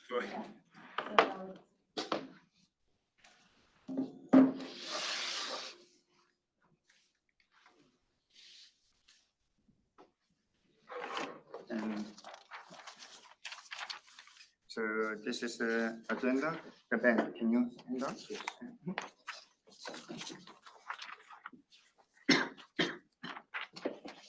So this is the agenda. Ben, can you hand out?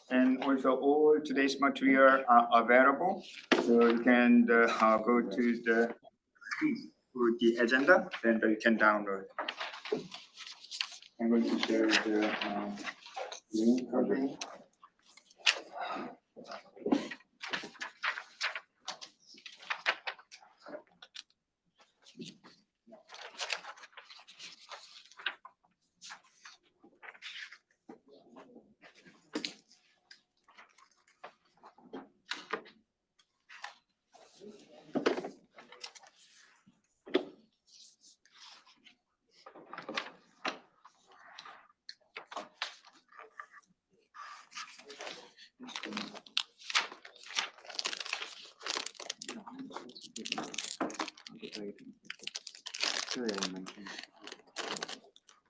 And also all today's material are available. So you can go to the agenda, then you can download. I'm going to share the link again.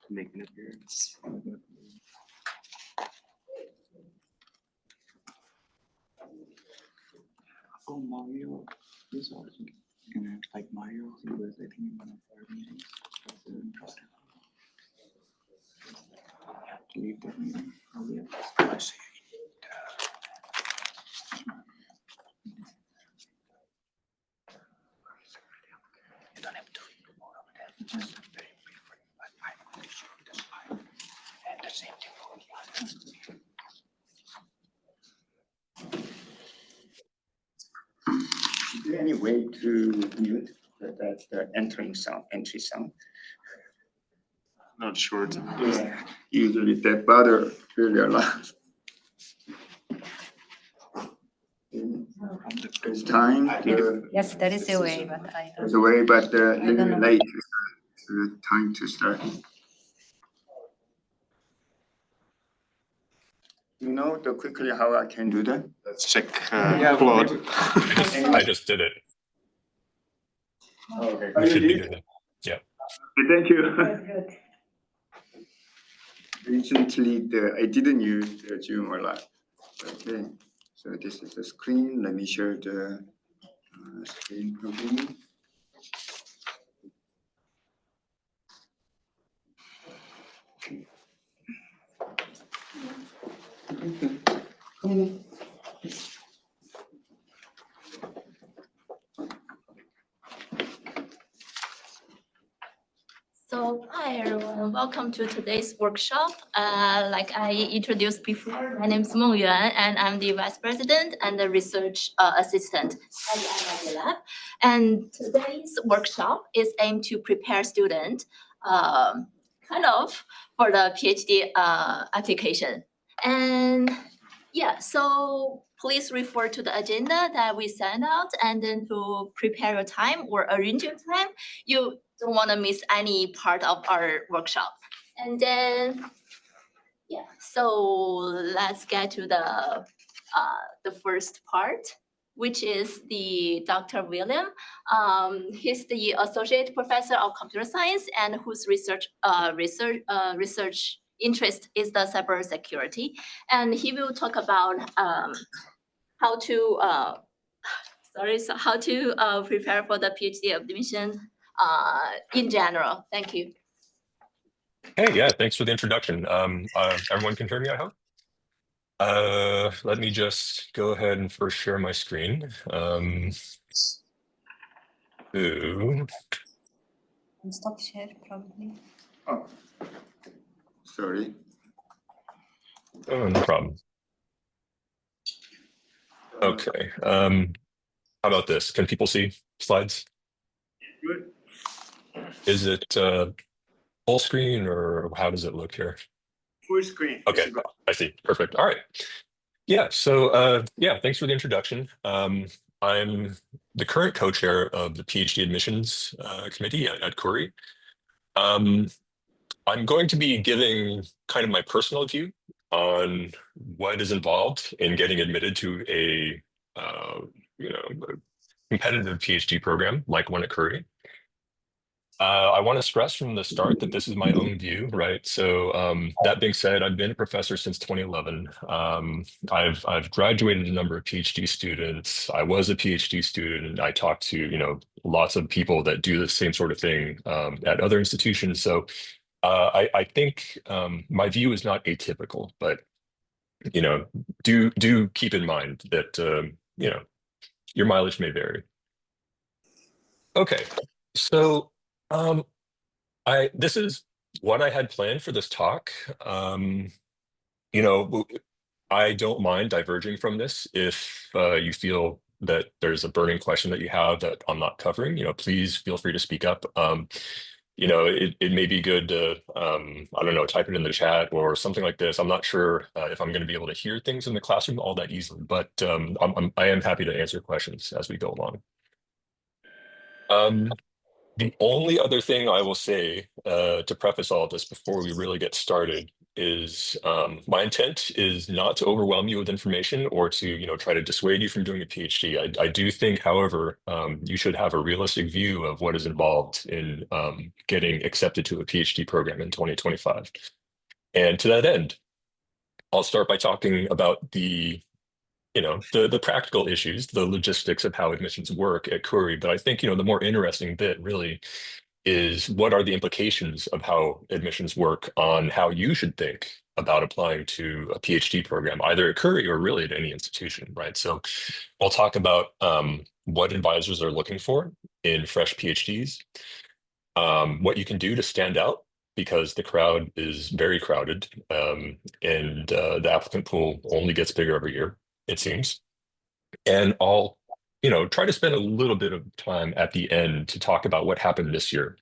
Make an appearance. Oh, Mario is also in it. Like Mario, he was, I think, in one of our meetings. That's so interesting. I have to leave that meeting. I'll leave. I see. You don't have to read more of that. Just very briefly. But I'm going to show you the slide. And the same thing for the others. Is there any way to mute the entry sound? Not sure. Yeah, usually that bother really a lot. It's time. Yes, there is a way, but I don't. There's a way, but a little late. Time to start. You know quickly how I can do that? Let's check Claude. I just did it. Okay. You should be good. Yeah. Thank you. Good. Recently, I didn't use the Zoom a lot. Okay, so this is the screen. Let me share the screen again. So hi everyone, welcome to today's workshop. Like I introduced before, my name is Mengyuan and I'm the Vice President and the Research Assistant at the MIG Lab. And today's workshop is aimed to prepare students kind of for the PhD application. And yeah, so please refer to the agenda that we sent out and then to prepare your time or arrange your time. You don't want to miss any part of our workshop. And then, yeah, so let's get to the first part, which is the Dr. William. He's the Associate Professor of Computer Science and whose research interest is the cybersecurity. And he will talk about how to prepare for the PhD admission in general. Thank you. Hey, yeah, thanks for the introduction. Everyone can hear me, I hope. Let me just go ahead and first share my screen. Stop share, probably. Oh, sorry. Oh, no problem. Okay. How about this? Can people see slides? Good. Is it full screen or how does it look here? Full screen. Okay, I see. Perfect. All right. Yeah, so yeah, thanks for the introduction. I'm the current co-chair of the PhD admissions committee at Khoury. I'm going to be giving kind of my personal view on what is involved in getting admitted to a competitive PhD program like one at Khoury. I want to stress from the start that this is my own view, right? So that being said, I've been a professor since 2011. I've graduated a number of PhD students. I was a PhD student, and I talked to lots of people that do the same sort of thing at other institutions. So I think my view is not atypical, but do keep in mind that your mileage may vary. Okay, so. This is what I had planned for this talk. You know, I don't mind diverging from this if you feel that there's a burning question that you have that I'm not covering. Please feel free to speak up. It may be good to, I don't know, type it in the chat or something like this. I'm not sure if I'm going to be able to hear things in the classroom all that easily, but I am happy to answer questions as we go along. The only other thing I will say to preface all of this before we really get started is my intent is not to overwhelm you with information or to try to dissuade you from doing a PhD. I do think, however, you should have a realistic view of what is involved in getting accepted to a PhD program in 2025. And to that end, I'll start by talking about the practical issues, the logistics of how admissions work at Khoury. But I think, the more interesting bit really is what are the implications of how admissions work on how you should think about applying to a PhD program, either at Khoury or really at any institution, right? So we'll talk about what advisors are looking for in fresh PhDs, what you can do to stand out because the crowd is very crowded and the applicant pool only gets bigger every year, it seems. And I'll, try to spend a little bit of time at the end to talk about what happened this year.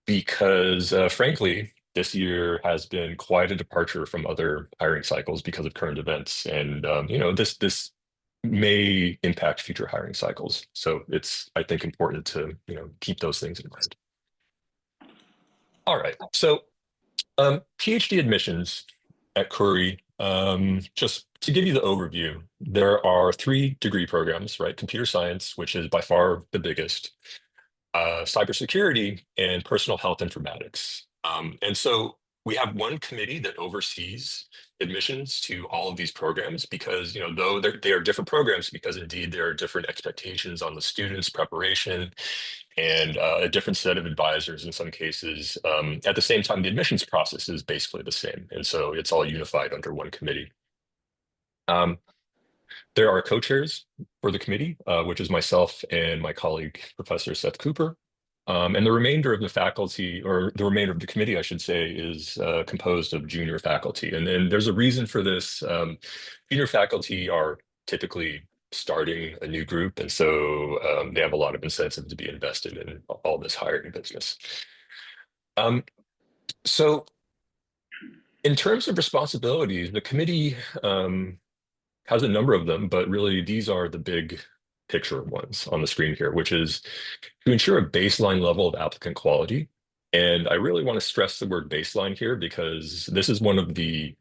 Because frankly, this year has been quite a departure from other hiring cycles because of current events. And, this may impact future hiring cycles. So it's, I think, important to, keep those things in mind. All right. So PhD admissions at Khoury, just to give you the overview, there are 3 degree programs, right? Computer science, which is by far the biggest, cybersecurity, and personal health informatics. And so we have one committee that oversees admissions to all of these programs because, though they are different programs, because indeed there are different expectations on the students' preparation and a different set of advisors in some cases. At the same time, the admissions process is basically the same. And so it's all unified under one committee. There are co-chairs for the committee, which is myself and my colleague, Professor Seth Cooper. And the remainder of the faculty, or the remainder of the committee, I should say, is composed of junior faculty. And then there's a reason for this. Junior faculty are typically starting a new group, and so they have a lot of incentive to be invested in all this hiring business. So in terms of responsibilities, the committee has a number of them, but really these are the big picture ones on the screen here, which is to ensure a baseline level of applicant quality. And I really want to stress the word baseline here because this is one of the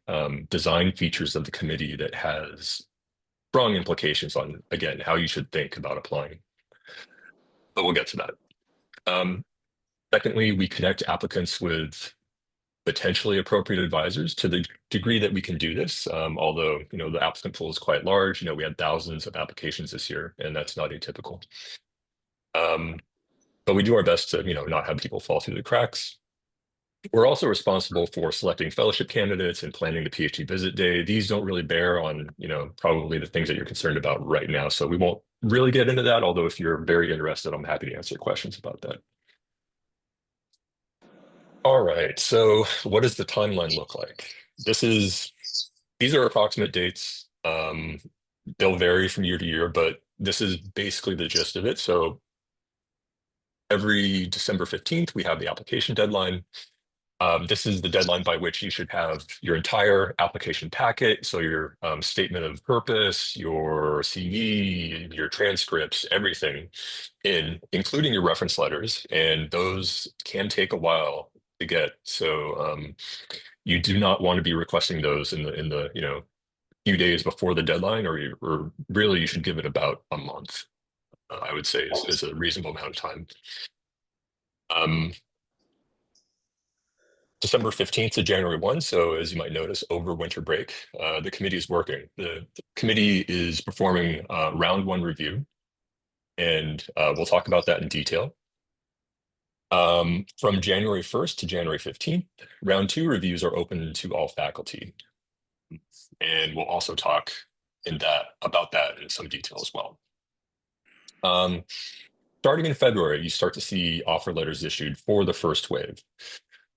design features of the committee that has strong implications on, again, how you should think about applying. But we'll get to that. Secondly, we connect applicants with potentially appropriate advisors to the degree that we can do this. Although, the applicant pool is quite large. We had thousands of applications this year, and that's not atypical. But we do our best to, not have people fall through the cracks. We're also responsible for selecting fellowship candidates and planning the PhD visit day. These don't really bear on, probably the things that you're concerned about right now. So we won't really get into that, although if you're very interested, I'm happy to answer questions about that. All right, so what does the timeline look like? These are approximate dates. They'll vary from year to year, but this is basically the gist of it. So every December 15th, we have the application deadline. This is the deadline by which you should have your entire application packet. So your statement of purpose, your CV, your transcripts, everything including your reference letters. And those can take a while to get. So you do not want to be requesting those in the few days before the deadline, or really you should give it about a month. I would say is a reasonable amount of time. December 15th to January 1. So as you might notice, over winter break, the committee is working. The committee is performing round 1 review, and we'll talk about that in detail. From January 1st to January 15th, round 2 reviews are open to all faculty. And we'll also talk about that in some detail as well. Starting in February, you start to see offer letters issued for the first wave.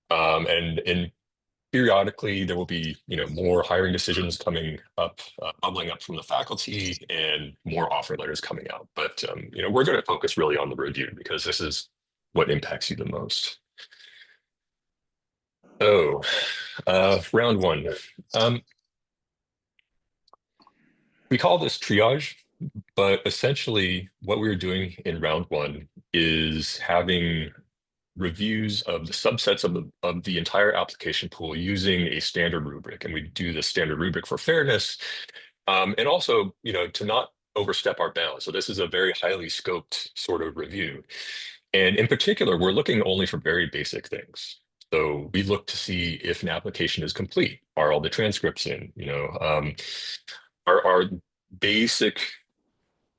And periodically, there will be more hiring decisions coming up, bubbling up from the faculty, and more offer letters coming out. But we're going to focus really on the review because this is what impacts you the most. So, round 1. We call this triage, but essentially what we're doing in round 1 is having reviews of the subsets of the entire application pool using a standard rubric. And we do the standard rubric for fairness, and also, to not overstep our bounds. So this is a very highly scoped sort of review. And in particular, we're looking only for very basic things. So we look to see if an application is complete. Are all the transcripts in? Are basic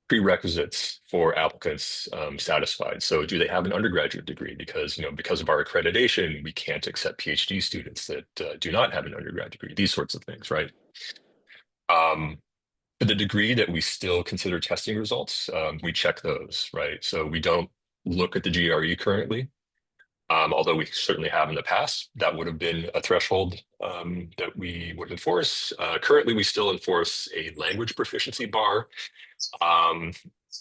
prerequisites for applicants satisfied? So do they have an undergraduate degree? Because of our accreditation, we can't accept PhD students that do not have an undergrad degree. These sorts of things, right? To the degree that we still consider testing results, we check those, right? So we don't look at the GRE currently, although we certainly have in the past. That would have been a threshold that we would enforce. Currently, we still enforce a language proficiency bar. And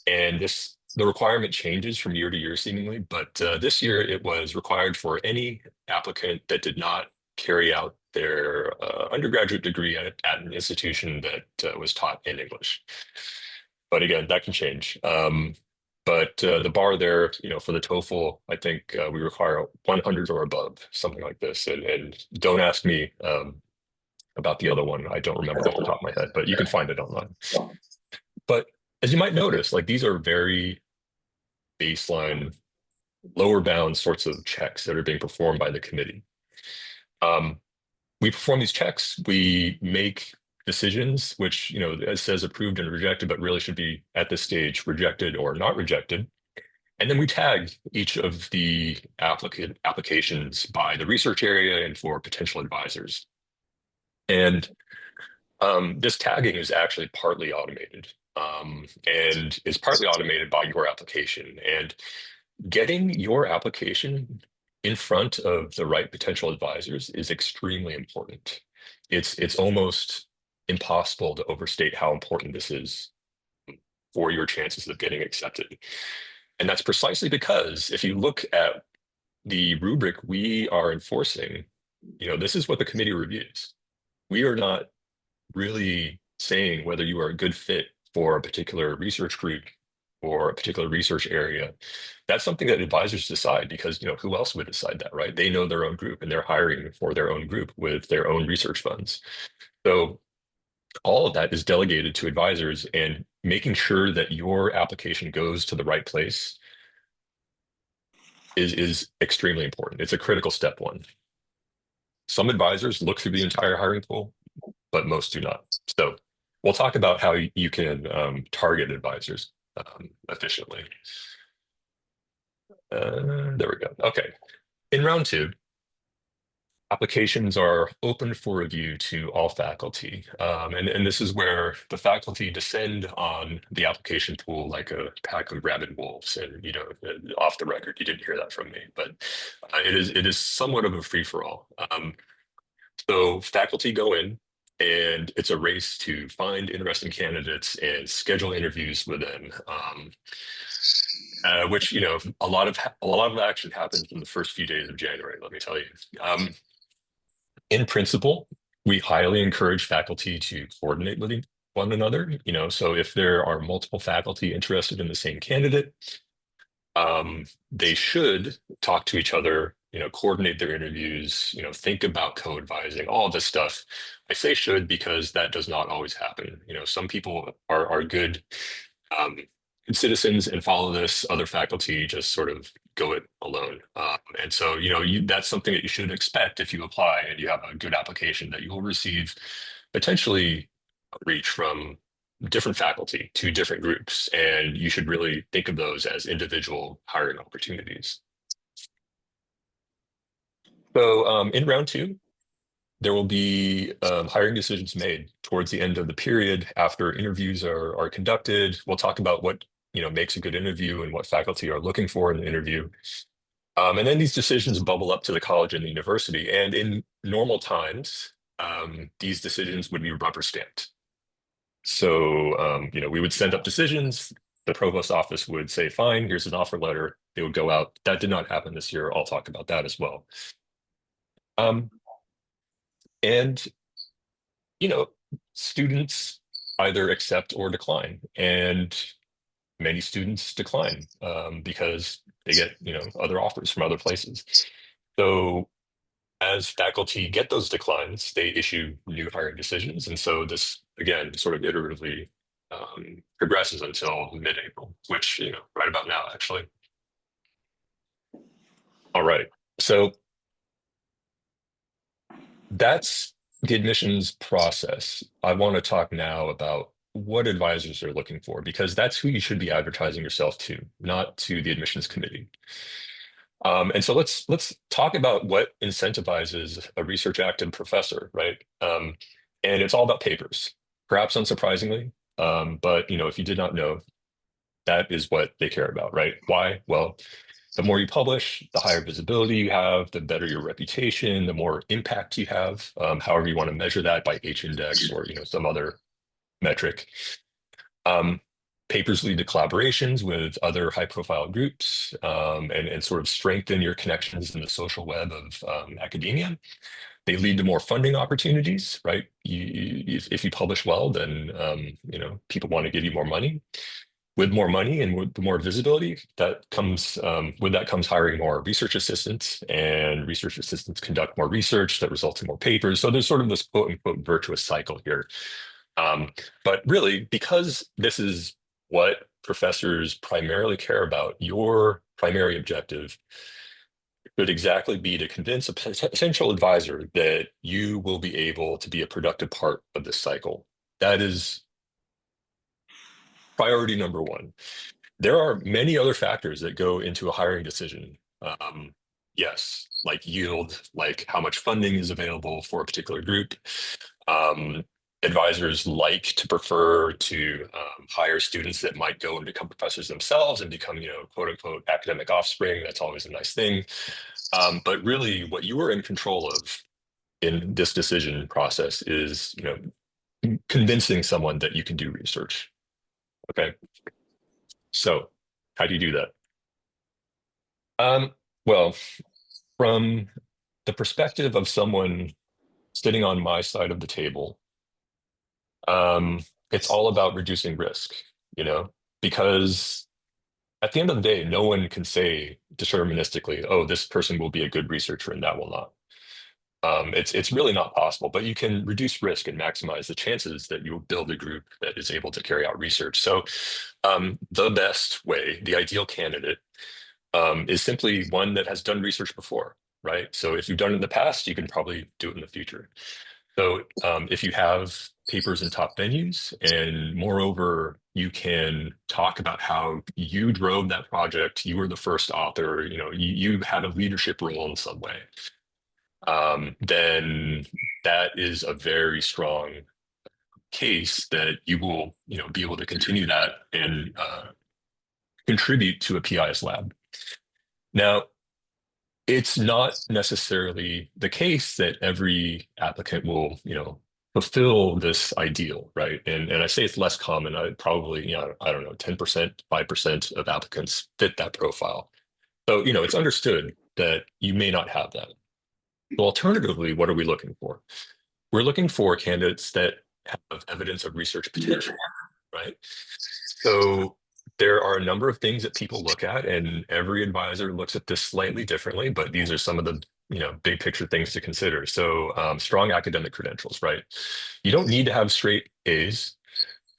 the requirement changes from year to year seemingly, but this year it was required for any applicant that did not carry out their undergraduate degree at an institution that was taught in English. But again, that can change. But the bar there, for the TOEFL, I think we require 100 or above, something like this. And don't ask me about the other one. I don't remember off the top of my head, but you can find it online. But as you might notice, these are very baseline, lower bound sorts of checks that are being performed by the committee. We perform these checks, we make decisions, which, it says approved and rejected, but really should be at this stage rejected or not rejected. And then we tag each of the applications by the research area and for potential advisors. And this tagging is actually partly automated. And is partly automated by your application. And getting your application in front of the right potential advisors is extremely important. It's almost impossible to overstate how important this is for your chances of getting accepted. And that's precisely because if you look at the rubric we are enforcing, this is what the committee reviews. We are not really saying whether you are a good fit for a particular research group or a particular research area. That's something that advisors decide because, who else would decide that, right? They know their own group and they're hiring for their own group with their own research funds. So all of that is delegated to advisors, and making sure that your application goes to the right place is extremely important. It's a critical step 1. Some advisors look through the entire hiring pool, but most do not. So we'll talk about how you can target advisors efficiently. There we go. Okay. In round 2, applications are open for review to all faculty. And this is where the faculty descend on the application pool like a pack of rabid wolves. And, off the record, you didn't hear that from me, but it is somewhat of a free-for-all. So faculty go in, and it's a race to find interesting candidates and schedule interviews with them, which a lot of action happens in the first few days of January. Let me tell you. In principle, we highly encourage faculty to coordinate with one another. So if there are multiple faculty interested in the same candidate, they should talk to each other, coordinate their interviews, think about co-advising, all of this stuff. I say should because that does not always happen. Some people are good citizens and follow this, other faculty just sort of go it alone. And so, that's something that you should expect if you apply and you have a good application, that you will receive potentially outreach from different faculty to different groups. And you should really think of those as individual hiring opportunities. So in round 2, there will be hiring decisions made towards the end of the period after interviews are conducted. We'll talk about what makes a good interview and what faculty are looking for in the interview. And then these decisions bubble up to the college and the university. And in normal times, these decisions would be rubber stamped. So, we would send up decisions. The provost office would say, fine, here's an offer letter. It would go out. That did not happen this year. I'll talk about that as well. And, students either accept or decline. And many students decline because they get, other offers from other places. So as faculty get those declines, they issue new hiring decisions. And so this, again, sort of iteratively progresses until mid-April, which, right about now, actually. All right. So that's the admissions process. I want to talk now about what advisors are looking for, because that's who you should be advertising yourself to, not to the admissions committee. And so let's talk about what incentivizes a research active professor, right? And it's all about papers, perhaps unsurprisingly. But if you did not know, that is what they care about, right? Why? Well, the more you publish, the higher visibility you have, the better your reputation, the more impact you have, however you want to measure that, by H-index or some other metric. Papers lead to collaborations with other high-profile groups and sort of strengthen your connections in the social web of academia. They lead to more funding opportunities, right? If you publish well, then people want to give you more money. With more money and with more visibility, that comes with that comes hiring more research assistants, and research assistants conduct more research that results in more papers. So there's sort of this quote unquote virtuous cycle here. But really, because this is what professors primarily care about, your primary objective should exactly be to convince a potential advisor that you will be able to be a productive part of this cycle. That is priority number 1. There are many other factors that go into a hiring decision. Yes, like yield, like how much funding is available for a particular group. Advisors like to prefer to hire students that might go and become professors themselves and become, quote unquote, academic offspring. That's always a nice thing. But really what you are in control of in this decision process is, convincing someone that you can do research. Okay. So how do you do that? Well, from the perspective of someone sitting on my side of the table, it's all about reducing risk, because at the end of the day, no one can say deterministically, oh, this person will be a good researcher and that will not. It's really not possible, but you can reduce risk and maximize the chances that you will build a group that is able to carry out research. So the best way, the ideal candidate, is simply one that has done research before, right? So if you've done it in the past, you can probably do it in the future. So if you have papers in top venues, and moreover, you can talk about how you drove that project, you were the first author, you had a leadership role in some way, then that is a very strong case that you will, be able to continue that and contribute to a PIS lab. Now, it's not necessarily the case that every applicant will, fulfill this ideal, right? And I say it's less common. I probably, I don't know, 10%, 5% of applicants fit that profile. So, it's understood that you may not have that. So alternatively, what are we looking for? We're looking for candidates that have evidence of research potential, right? So there are a number of things that people look at, and every advisor looks at this slightly differently, but these are some of the big picture things to consider. So strong academic credentials, right? You don't need to have straight A's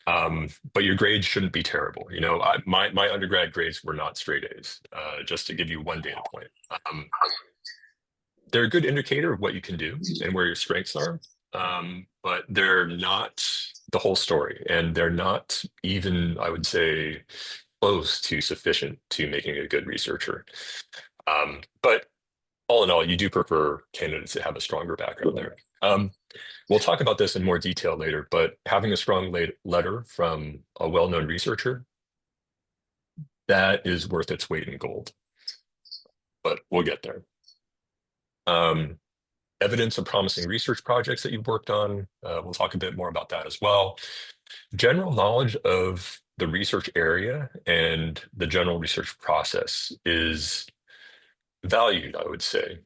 But your grades shouldn't be terrible. You know, my undergrad grades were not straight A's, just to give you one data point. They're a good indicator of what you can do and where your strengths are, but they're not the whole story, and they're not even, I would say, close to sufficient to making a good researcher. But all in all, you do prefer candidates that have a stronger background there. We'll talk about this in more detail later, but having a strong letter from a well-known researcher, that is worth its weight in gold. But we'll get there. Evidence of promising research projects that you've worked on. We'll talk a bit more about that as well. General knowledge of the research area and the general research process is valued, I would say,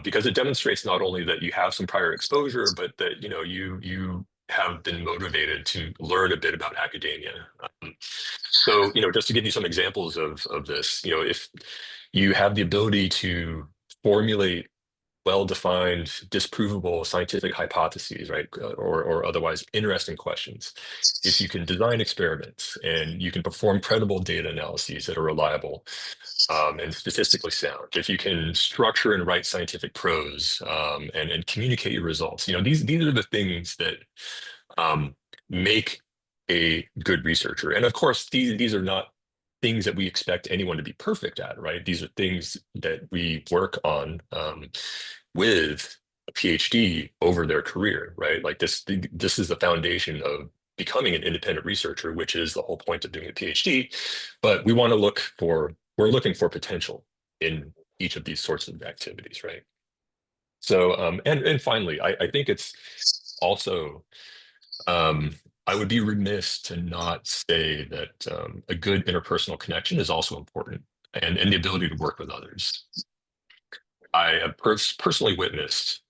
because it demonstrates not only that you have some prior exposure, but that you have been motivated to learn a bit about academia. So just to give you some examples of this, if you have the ability to formulate well-defined, disprovable scientific hypotheses, right, or otherwise interesting questions. If you can design experiments and you can perform credible data analyses that are reliable and statistically sound, if you can structure and write scientific prose and communicate your results, these are the things that make a good researcher. And of course, these are not things that we expect anyone to be perfect at, right? These are things that we work on with a PhD over their career, right? Like this is the foundation of becoming an independent researcher, which is the whole point of doing a PhD. But we're looking for potential in each of these sorts of activities, right? So, and finally, I think it's also, I would be remiss to not say that a good interpersonal connection is also important, and the ability to work with others. I have personally witnessed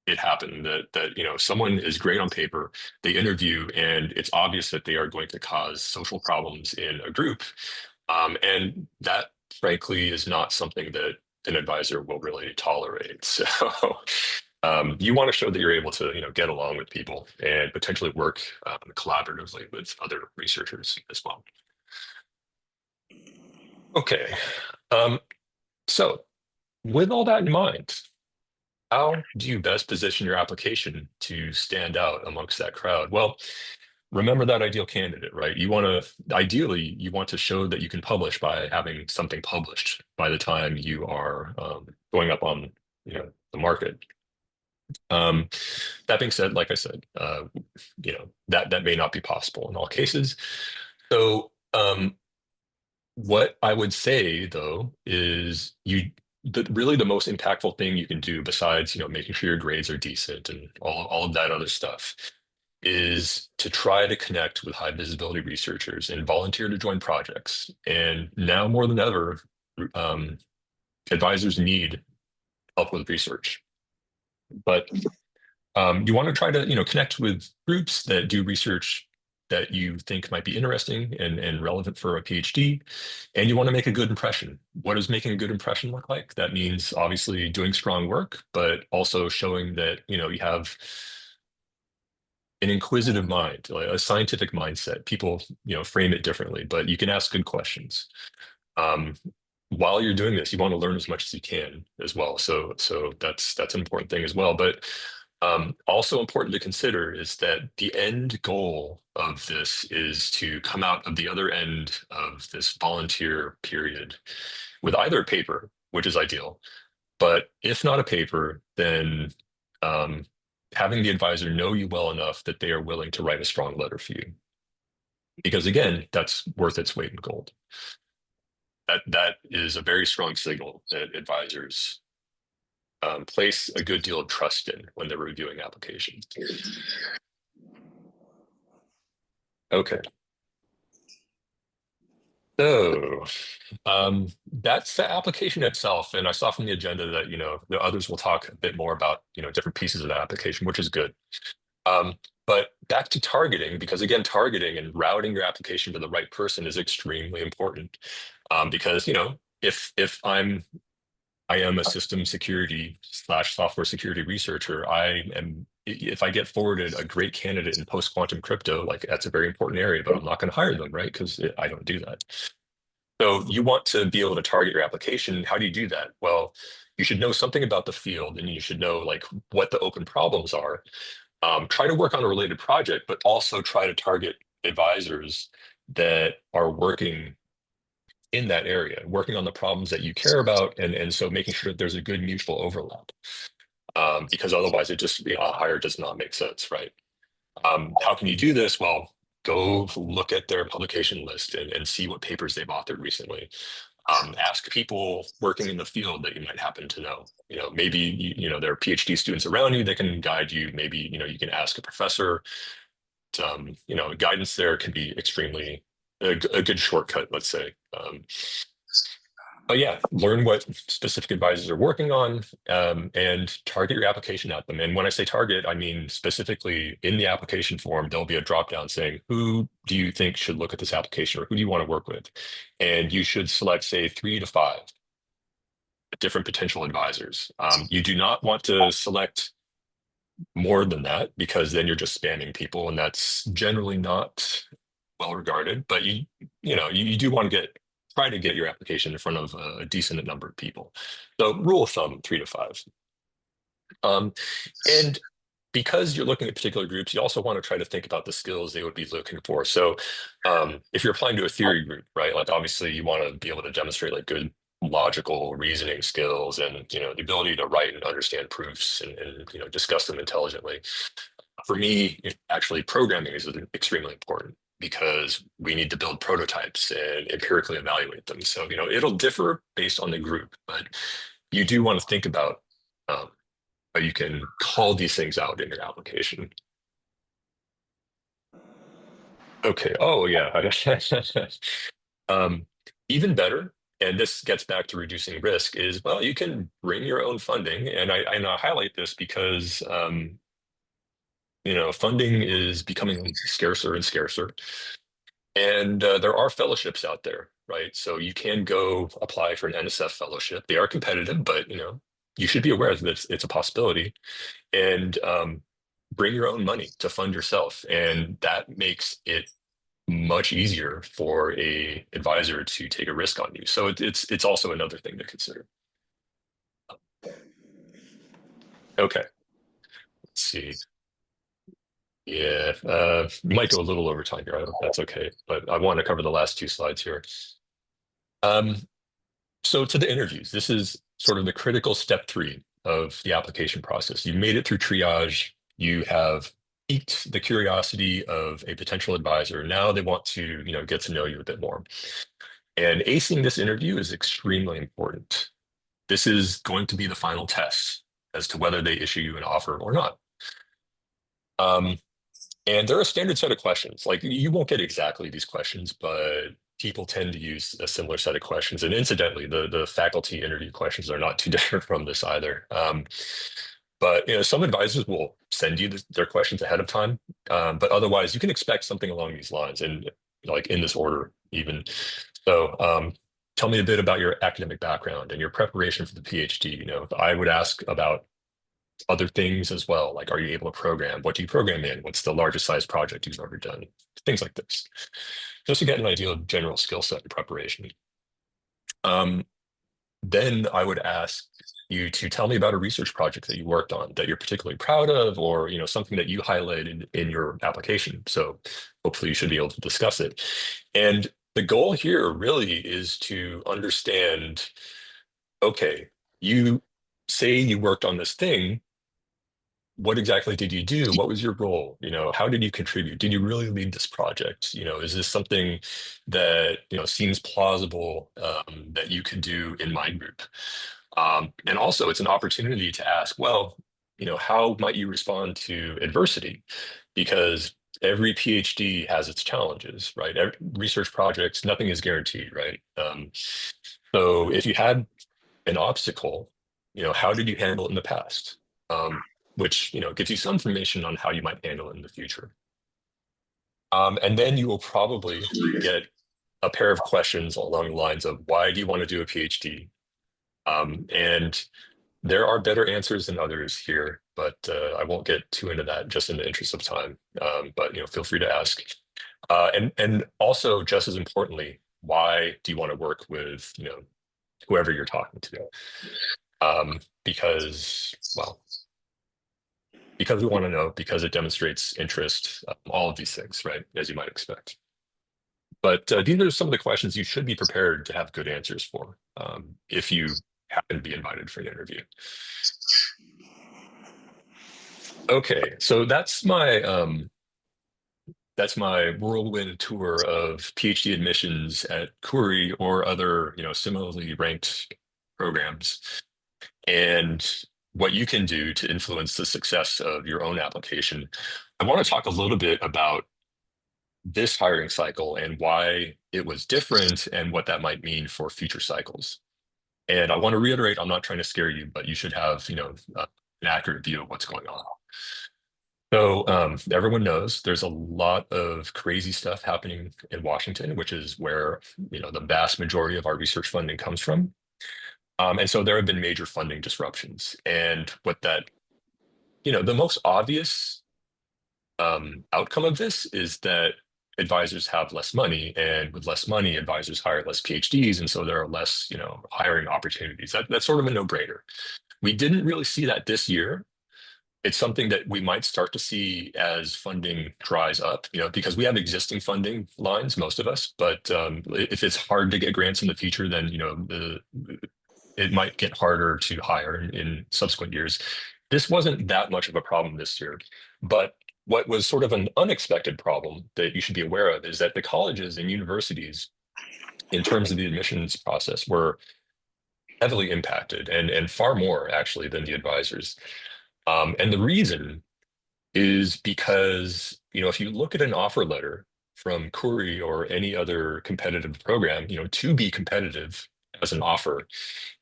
it happen that someone is great on paper, they interview, and it's obvious that they are going to cause social problems in a group, and that frankly is not something that an advisor will really tolerate. So you want to show that you're able to get along with people and potentially work collaboratively with other researchers as well. Okay, so with all that in mind, how do you best position your application to stand out amongst that crowd? Well, remember that ideal candidate, right? Ideally, you want to show that you can publish by having something published by the time you are going up on the market. That being said, like I said, that may not be possible in all cases. So what I would say though is really the most impactful thing you can do, besides making sure your grades are decent and all of that other stuff, is to try to connect with high visibility researchers and volunteer to join projects. And now more than ever, advisors need help with research. But you want to try to connect with groups that do research that you think might be interesting and relevant for a PhD, and you want to make a good impression. What does making a good impression look like? That means obviously doing strong work, but also showing that you have an inquisitive mind, like a scientific mindset. People frame it differently, but you can ask good questions. While you're doing this, you want to learn as much as you can as well. So that's an important thing as well. But also important to consider is that the end goal of this is to come out of the other end of this volunteer period with either a paper, which is ideal, but if not a paper, then having the advisor know you well enough that they are willing to write a strong letter for you. Because again, that's worth its weight in gold. That is a very strong signal that advisors place a good deal of trust in when they're reviewing applications. Okay. So that's the application itself. And I saw from the agenda that, the others will talk a bit more about, different pieces of the application, which is good. But back to targeting, because again, targeting and routing your application to the right person is extremely important. Because, if I am a system security / software security researcher, I am if I get forwarded a great candidate in post-quantum crypto, like that's a very important area, but I'm not going to hire them, right? Because I don't do that. So you want to be able to target your application. How do you do that? Well, you should know something about the field, and you should know like what the open problems are. Try to work on a related project, but also try to target advisors that are working in that area, working on the problems that you care about, and so making sure that there's a good mutual overlap. Because otherwise, it just a hire does not make sense, right? How can you do this? Well, go look at their publication list and see what papers they've authored recently. Ask people working in the field that you might happen to know. Maybe there are PhD students around you that can guide you. Maybe you can ask a professor. Guidance there can be extremely a good shortcut, let's say. But yeah, learn what specific advisors are working on, and target your application at them. And when I say target, I mean specifically in the application form, there'll be a drop-down saying, who do you think should look at this application, or who do you want to work with? And you should select, say, 3 to 5 different potential advisors. You do not want to select more than that, because then you're just spamming people, and that's generally not well regarded. But you do want to try to get your application in front of a decent number of people. So rule of thumb, 3 to 5. And because you're looking at particular groups, you also want to try to think about the skills they would be looking for. So if you're applying to a theory group, right, like obviously you want to be able to demonstrate like good logical reasoning skills, and the ability to write and understand proofs, and discuss them intelligently. For me, actually programming is extremely important, because we need to build prototypes and empirically evaluate them. So it'll differ based on the group, but you do want to think about how you can call these things out in your application. Okay. Oh yeah. Even better, and this gets back to reducing risk, is, well, you can bring your own funding. And I highlight this because funding is becoming scarcer and scarcer. And there are fellowships out there, right? So you can go apply for an NSF fellowship. They are competitive, but you should be aware that it's a possibility. And bring your own money to fund yourself, and that makes it much easier for a advisor to take a risk on you. So it's also another thing to consider. Okay, let's see. Yeah, we might go a little over time here. I hope that's okay, but I want to cover the last 2 slides here. So to the interviews, this is sort of the critical step 3 of the application process. You've made it through triage. You have piqued the curiosity of a potential advisor. Now they want to, get to know you a bit more. And acing this interview is extremely important. This is going to be the final test as to whether they issue you an offer or not. And there are a standard set of questions. Like, you won't get exactly these questions, but people tend to use a similar set of questions. And incidentally, the faculty interview questions are not too different from this either. But some advisors will send you their questions ahead of time. But otherwise, you can expect something along these lines, and like in this order even. So tell me a bit about your academic background and your preparation for the PhD. I would ask about other things as well, like, are you able to program? What do you program in? What's the largest size project you've ever done? Things like this, just to get an idea of general skill set and preparation. Then I would ask you to tell me about a research project that you worked on that you're particularly proud of, or something that you highlighted in your application. So hopefully you should be able to discuss it. And the goal here really is to understand, okay, you say you worked on this thing. What exactly did you do? What was your role? How did you contribute? Did you really lead this project? Is this something that, seems plausible that you could do in my group? And also, it's an opportunity to ask, well, how might you respond to adversity? Because every PhD has its challenges, right? Research projects, nothing is guaranteed, right? So if you had an obstacle, how did you handle it in the past? Which gives you some information on how you might handle it in the future. And then you will probably get a pair of questions along the lines of, why do you want to do a PhD? And There are better answers than others here, but I won't get too into that just in the interest of time. But feel free to ask. And also, just as importantly, why do you want to work with whoever you're talking to? Because we want to know, because it demonstrates interest, all of these things, right? As you might expect. But these are some of the questions you should be prepared to have good answers for if you happen to be invited for an interview. Okay, so that's my whirlwind tour of PhD admissions at Khoury or other similarly ranked programs, and what you can do to influence the success of your own application. I want to talk a little bit about this hiring cycle and why it was different and what that might mean for future cycles. And I want to reiterate, I'm not trying to scare you, but you should have an accurate view of what's going on. So everyone knows there's a lot of crazy stuff happening in Washington, which is where the vast majority of our research funding comes from. And so there have been major funding disruptions. And what that, the most obvious outcome of this is that advisors have less money, and with less money, advisors hire less PhDs, and so there are less, hiring opportunities. That's sort of a no-brainer. We didn't really see that this year. It's something that we might start to see as funding dries up, because we have existing funding lines, most of us. But if it's hard to get grants in the future, then it might get harder to hire in subsequent years. This wasn't that much of a problem this year, but what was sort of an unexpected problem that you should be aware of is that the colleges and universities, in terms of the admissions process, were heavily impacted and far more actually than the advisors. And the reason is because, if you look at an offer letter from Khoury or any other competitive program, to be competitive as an offer,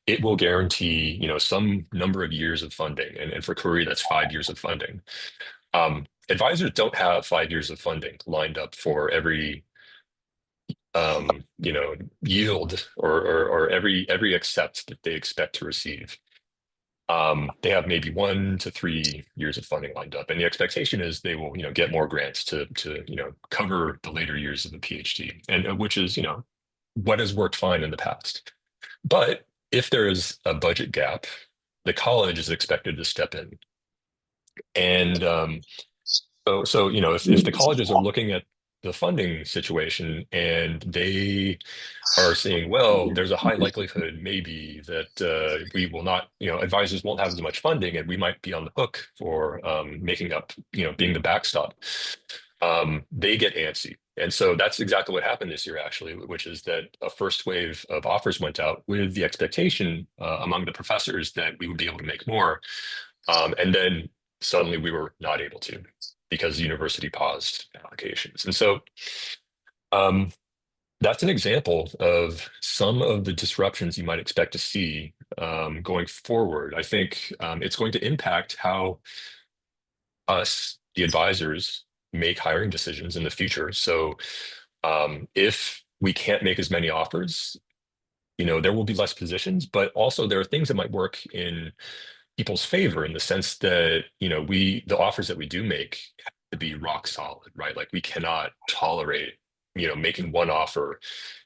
it will guarantee, some number of years of funding. And for Khoury, that's 5 years of funding. Advisors don't have 5 years of funding lined up for every yield or every accept that they expect to receive. They have maybe 1 to 3 years of funding lined up, and the expectation is they will get more grants to cover the later years of the PhD, and which is what has worked fine in the past. But if there is a budget gap, the college is expected to step in. And so if the colleges are looking at the funding situation and they are saying, well, there's a high likelihood maybe that we will not, advisors won't have as much funding, and we might be on the hook for making up, being the backstop. They get antsy. And so that's exactly what happened this year, actually, which is that a first wave of offers went out with the expectation among the professors that we would be able to make more. And then suddenly we were not able to, because the university paused applications. And so that's an example of some of the disruptions you might expect to see going forward. I think it's going to impact how us, the advisors, make hiring decisions in the future. So if we can't make as many offers, there will be less positions, but also there are things that might work in people's favor, in the sense that, the offers that we do make have to be rock solid, right? Like, we cannot tolerate, making one offer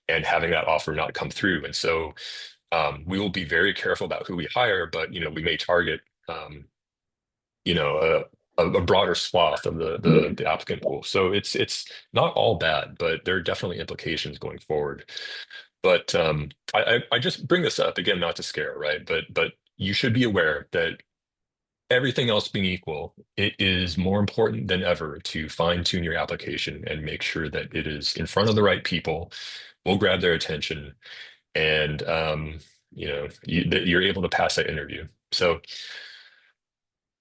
and having that offer not come through. And so we will be very careful about who we hire, but, we may target, a broader swath of the applicant pool. So it's not all bad, but there are definitely implications going forward. But I just bring this up again, not to scare, right? But you should be aware that everything else being equal, it is more important than ever to fine-tune your application and make sure that it is in front of the right people, will grab their attention, and that you're able to pass that interview. So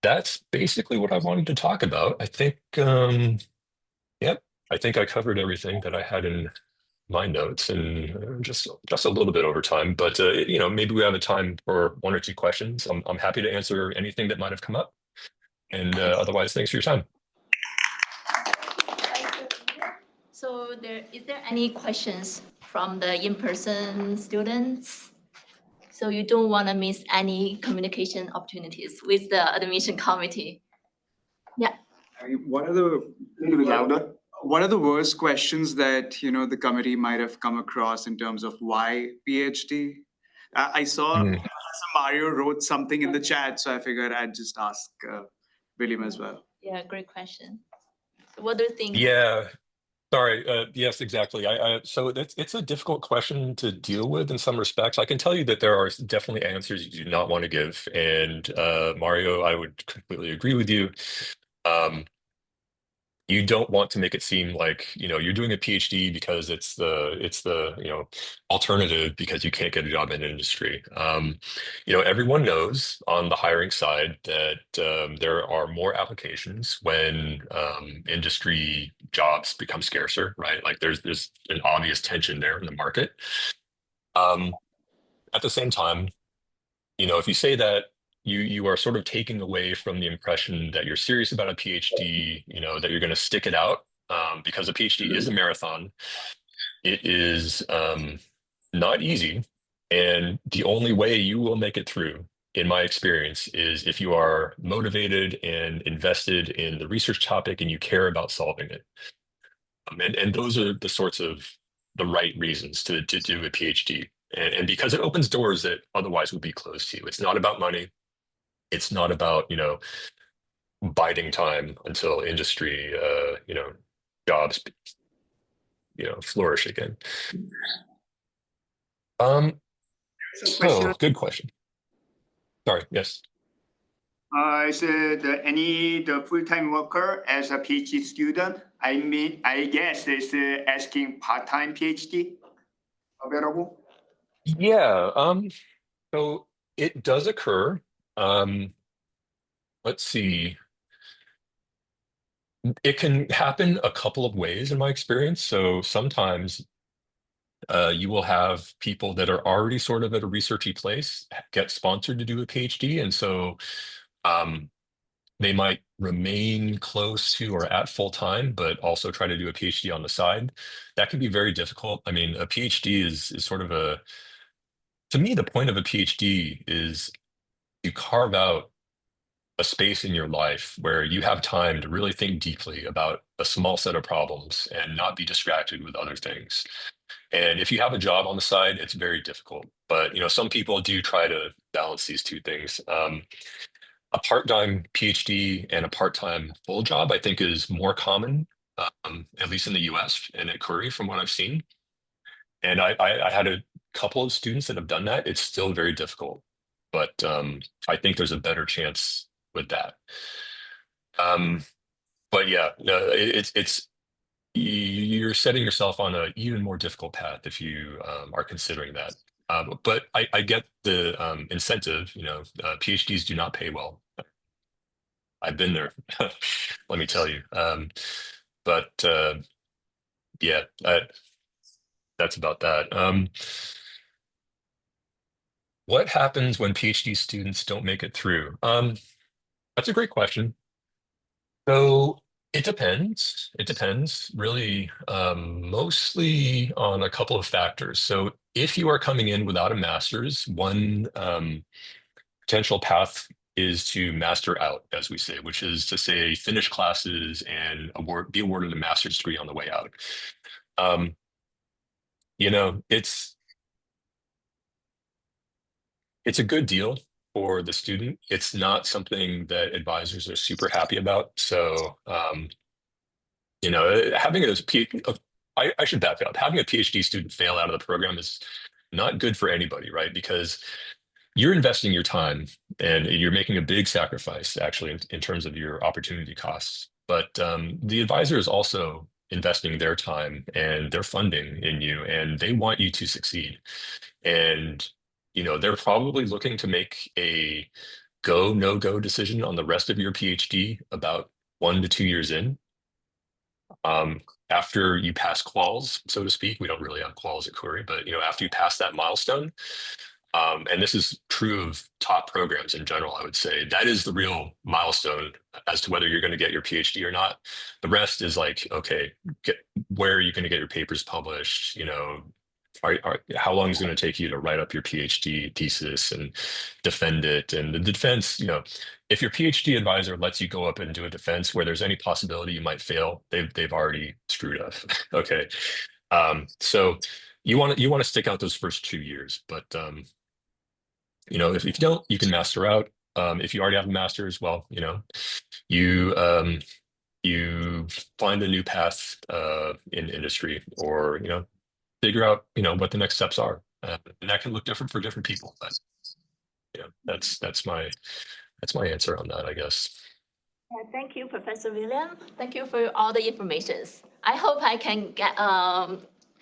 that's basically what I wanted to talk about. I think, yep, I think I covered everything that I had in my notes, and just a little bit over time, but maybe we have a time for 1 or 2 questions. I'm happy to answer anything that might have come up, and otherwise, thanks for your time. So is there any questions from the in-person students? So you don't want to miss any communication opportunities with the admission committee. Yeah. I mean, Little bit louder. what are the worst questions that, you know, the committee might have come across in terms of why PhD? I saw Professor Mario wrote something in the chat, so I figured I'd just ask William as well. Yeah, great question. So what do you think? Yeah. Sorry. Yes, exactly. So it's a difficult question to deal with in some respects. I can tell you that there are definitely answers you do not want to give. And Mario, I would completely agree with you. You don't want to make it seem like, you know, you're doing a PhD because it's the you know, alternative because you can't get a job in industry. You know, everyone knows on the hiring side that there are more applications when industry jobs become scarcer, right? Like there's an obvious tension there in the market. At the same time, you know, if you say that you are sort of taking away from the impression that you're serious about a PhD, you know, that you're going to stick it out, because a PhD is a marathon. It is not easy, and the only way you will make it through, in my experience, is if you are motivated and invested in the research topic and you care about solving it. And those are the sorts of the right reasons to do a PhD. And because it opens doors that otherwise would be closed to you. It's not about money. It's not about, you know, biding time until industry, you know, jobs, you know, flourish again. So good question. Sorry, yes. I said the full-time worker as a PhD student. I mean, I guess it's asking part-time PhD available. Yeah. So it does occur. Let's see. It can happen a couple of ways in my experience. So sometimes you will have people that are already sort of at a researchy place get sponsored to do a PhD. And so they might remain close to or at full time, but also try to do a PhD on the side. That can be very difficult. I mean, a PhD is sort of to me, the point of a PhD is you carve out a space in your life where you have time to really think deeply about a small set of problems and not be distracted with other things. And if you have a job on the side, it's very difficult. But you know, some people do try to balance these two things. A part-time PhD and a part-time full job, I think, is more common, at least in the US and at Khoury, from what I've seen. And I had a couple of students that have done that. It's still very difficult, but I think there's a better chance with that. But yeah, no, you're setting yourself on an even more difficult path if you are considering that. But I get the incentive. You know, PhDs do not pay well. I've been there, let me tell you. But yeah, that's about that. What happens when PhD students don't make it through? That's a great question. So it depends. It depends really, mostly on a couple of factors. So if you are coming in without a master's, one potential path is to master out, as we say, which is to say finish classes and be awarded a master's degree on the way out. You know, it's a good deal for the student. It's not something that advisors are super happy about. So, you know, having I should back up. Having a PhD student fail out of the program is not good for anybody, right? Because you're investing your time and you're making a big sacrifice actually in terms of your opportunity costs. But the advisor is also investing their time and their funding in you, and they want you to succeed. And you know, they're probably looking to make a go, no-go decision on the rest of your PhD about 1 to 2 years in. After you pass quals, so to speak, we don't really have quals at Khoury, but you know, after you pass that milestone, and this is true of top programs in general, I would say, that is the real milestone as to whether you're going to get your PhD or not. The rest is like, okay, where are you going to get your papers published? You know, how long is it going to take you to write up your PhD thesis and defend it? And the defense, if your PhD advisor lets you go up and do a defense where there's any possibility you might fail, they've already screwed up. Okay. So you want to stick out those first 2 years, but if you don't, you can master out. If you already have a master's, well, you find a new path in industry, or figure out what the next steps are, and that can look different for different people. But that's my answer on that, I guess. Yeah, thank you, Professor William. Thank you for all the information. I hope I can get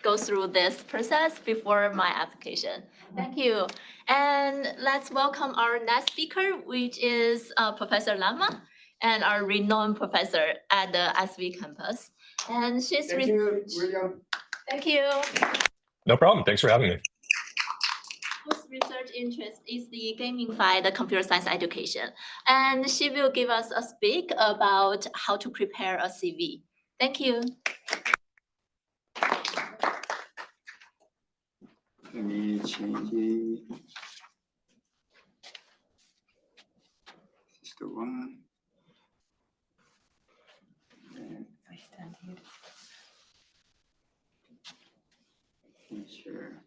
go through this process before my application. Thank you. And let's welcome our next speaker, which is Professor Lama, and our renowned professor at the SV campus. And she's Thank you, William. Thank you. No problem. Thanks for having me. Whose research interest is the gamify the computer science education. And she will give us a speak about how to prepare a CV. Thank you. Let me change it. This is the one. And I stand here. feature.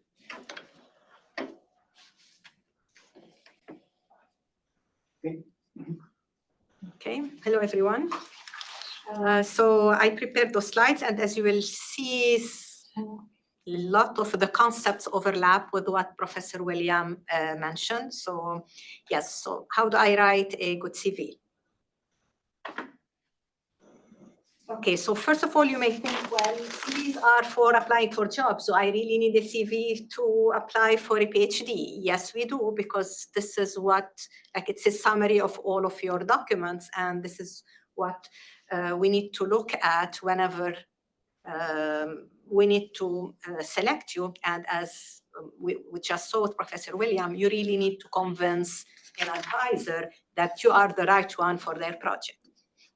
Okay, hello everyone. So I prepared those slides, and as you will see, a lot of the concepts overlap with what Professor William mentioned. So yes, so how do I write a good CV? Okay, so first of all, you may think, well, CVs are for applying for jobs, so I really need a CV to apply for a PhD. Yes, we do, because this is what, it's a summary of all of your documents, and this is what we need to look at whenever we need to select you. And as we just saw with Professor William, you really need to convince an advisor that you are the right one for their project.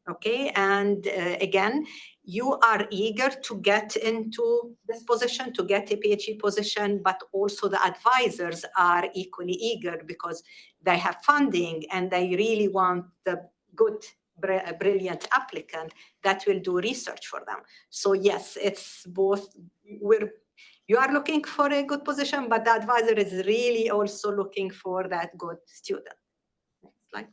Okay, and again, you are eager to get into this position, to get a PhD position, but also the advisors are equally eager because they have funding and they really want the good, brilliant applicant that will do research for them. So yes, it's both. You are looking for a good position, but the advisor is really also looking for that good student. Next slide.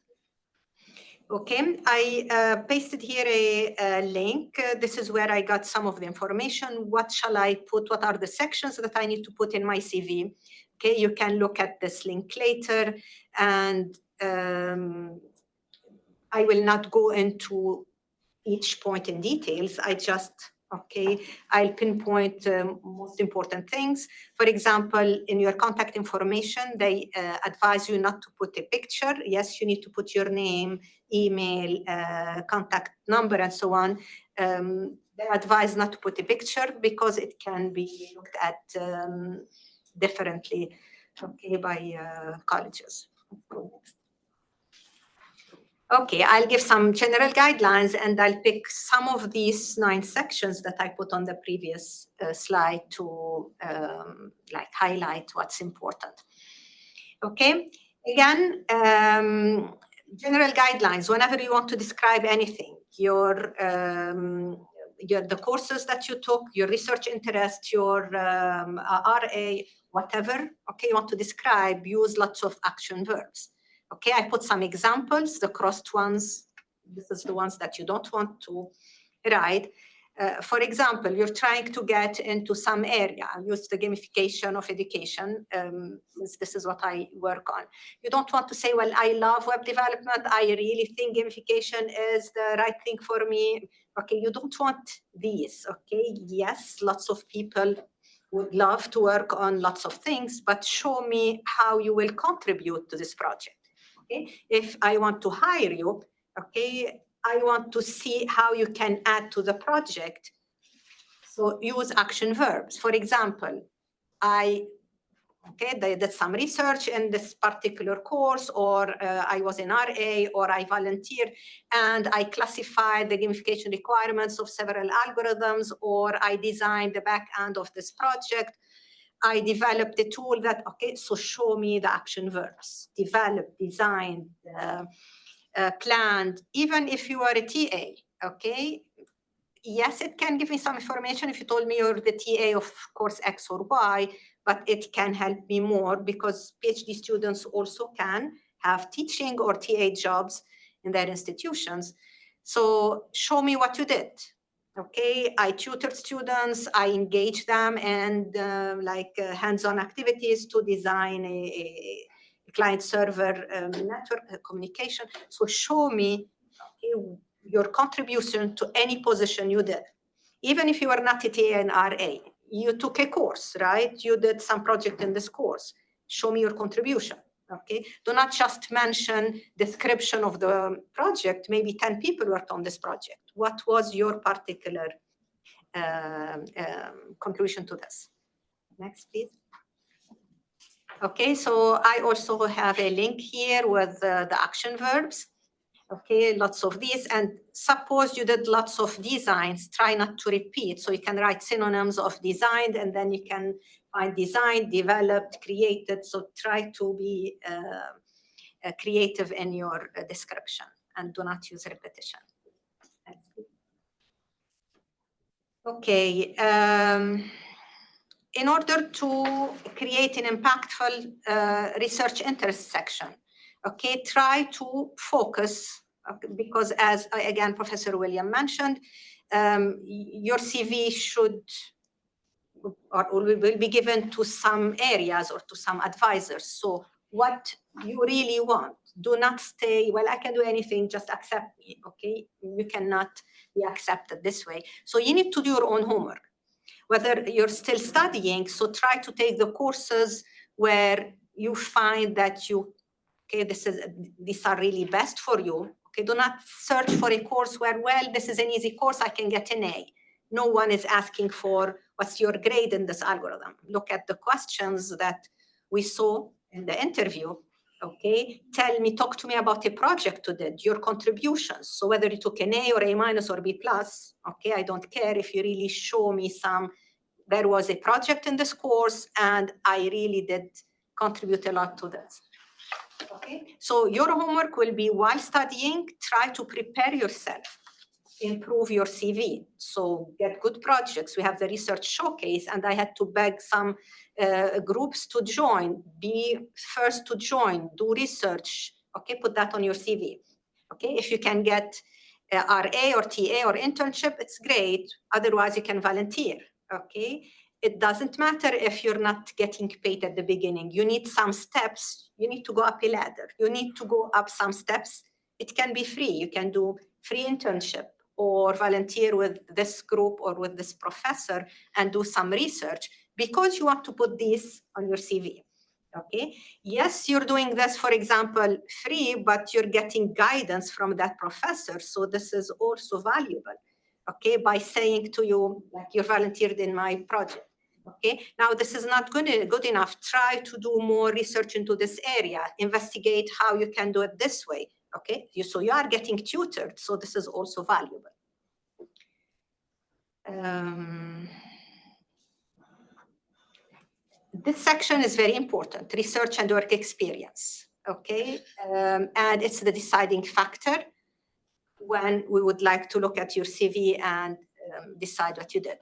Okay, I pasted here a link. This is where I got some of the information. What shall I put? What are the sections that I need to put in my CV? Okay, you can look at this link later, and I will not go into each point in details. I'll pinpoint most important things. For example, in your contact information, they advise you not to put a picture. Yes, you need to put your name, email, contact number, and so on. They advise not to put a picture because it can be looked at differently, by colleges. Okay, I'll give some general guidelines, and I'll pick some of these 9 sections that I put on the previous slide to highlight what's important. Okay, again, general guidelines. Whenever you want to describe anything, the courses that you took, your research interest, your RA, whatever. Okay, you want to describe, use lots of action verbs. Okay, I put some examples, the crossed ones. This is the ones that you don't want to write. For example, you're trying to get into some area. I use the gamification of education, since this is what I work on. You don't want to say, well, I love web development. I really think gamification is the right thing for me. Okay, you don't want these, okay? Yes, lots of people would love to work on lots of things, but show me how you will contribute to this project. Okay, if I want to hire you, okay, I want to see how you can add to the project. So use action verbs. For example, they did some research in this particular course, or I was in RA, or I volunteered, and I classified the gamification requirements of several algorithms, or I designed the back end of this project. I developed a tool that, okay, so show me the action verbs, developed, designed, planned, even if you are a TA, okay? Yes, it can give me some information if you told me you're the TA of course X or Y, but it can help me more because PhD students also can have teaching or TA jobs in their institutions. So show me what you did. Okay, I tutored students, I engaged them and hands-on activities to design a client-server network communication. So show me, okay, your contribution to any position you did. Even if you were not a TA and RA, you took a course, right? You did some project in this course. Show me your contribution, okay? Do not just mention description of the project. Maybe 10 people worked on this project. What was your particular contribution to this? Next, please. Okay, so I also have a link here with the action verbs. Okay, lots of these. And suppose you did lots of designs, try not to repeat. So you can write synonyms of designed, and then you can find designed, developed, created. So try to be creative in your description and do not use repetition. Okay. In order to create an impactful research interest section, okay, try to focus, because as again Professor William mentioned, your CV should or will be given to some areas or to some advisors. So what you really want, do not stay, well, I can do anything, just accept me, okay? You cannot be accepted this way. So you need to do your own homework. Whether you're still studying, so try to take the courses where you find that you, okay, these are really best for you. Okay, do not search for a course where, well, this is an easy course, I can get an A. No one is asking for what's your grade in this algorithm. Look at the questions that we saw in the interview. Okay, talk to me about a project you did, your contributions. So whether you took an A or A minus or B plus, okay, I don't care if you really show me there was a project in this course and I really did contribute a lot to this. Okay, so your homework will be while studying, try to prepare yourself, improve your CV. So get good projects. We have the research showcase and I had to beg some groups to join, be first to join, do research, okay, put that on your CV. Okay, if you can get RA or TA or internship, it's great. Otherwise you can volunteer, okay? It doesn't matter if you're not getting paid at the beginning. You need some steps. You need to go up a ladder. You need to go up some steps. It can be free. You can do free internship or volunteer with this group or with this professor and do some research because you want to put this on your CV. Okay. Yes, you're doing this, for example, free, but you're getting guidance from that professor. So this is also valuable. Okay, by saying to you, like, you volunteered in my project. Okay, now this is not good enough. Try to do more research into this area. Investigate how you can do it this way. Okay, so you are getting tutored. So this is also valuable. This section is very important, research and work experience, okay? And it's the deciding factor when we would like to look at your CV and decide what you did.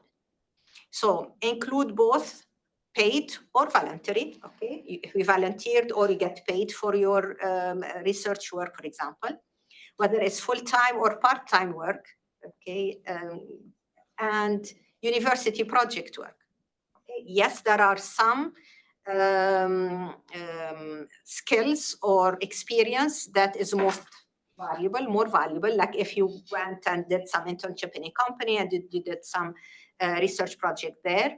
So include both paid or voluntary, okay? If you volunteered or you get paid for your research work, for example, whether it's full-time or part-time work, okay? And university project work. Yes, there are some skills or experience that is more valuable, like if you went and did some internship in a company and you did some research project there,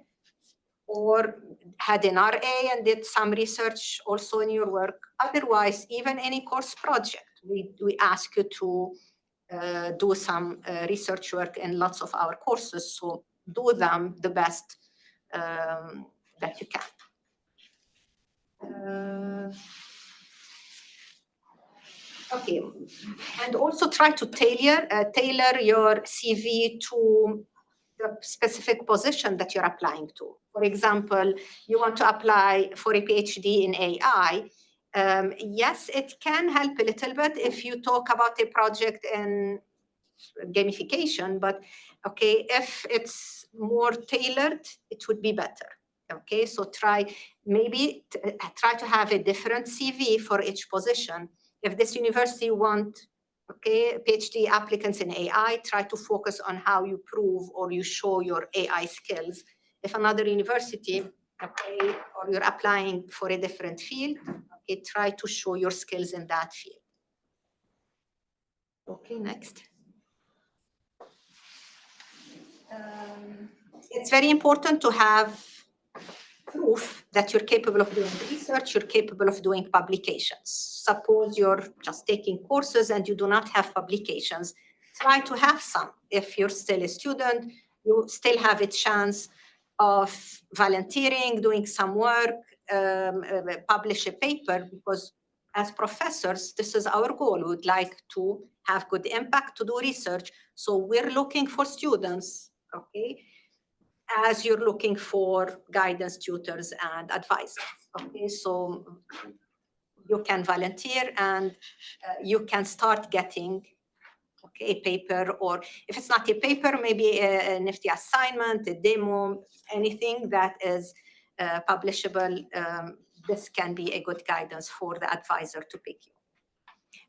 or had an RA and did some research also in your work. Otherwise, even any course project, we ask you to do some research work in lots of our courses, so do them the best that you can. Okay, and also try to tailor your CV to the specific position that you're applying to. for example, you want to apply for a PhD in AI, yes, it can help a little bit if you talk about a project in gamification, but okay, if it's more tailored, it would be better. Okay, so try to have a different CV for each position. If this university want PhD applicants in AI, try to focus on how you prove or you show your AI skills. If another university, or you're applying for a different field, try to show your skills in that field. Okay, next. It's very important to have proof that you're capable of doing research, you're capable of doing publications. Suppose you're just taking courses and you do not have publications. Try to have some. If you're still a student, you still have a chance of volunteering, doing some work, publish a paper, because as professors, this is our goal. We would like to have good impact, to do research. So we're looking for students, as you're looking for guidance tutors and advisors. So you can volunteer and you can start getting a paper, or if it's not a paper, maybe a nifty assignment, a demo, anything that is publishable. This can be a good guidance for the advisor to pick you.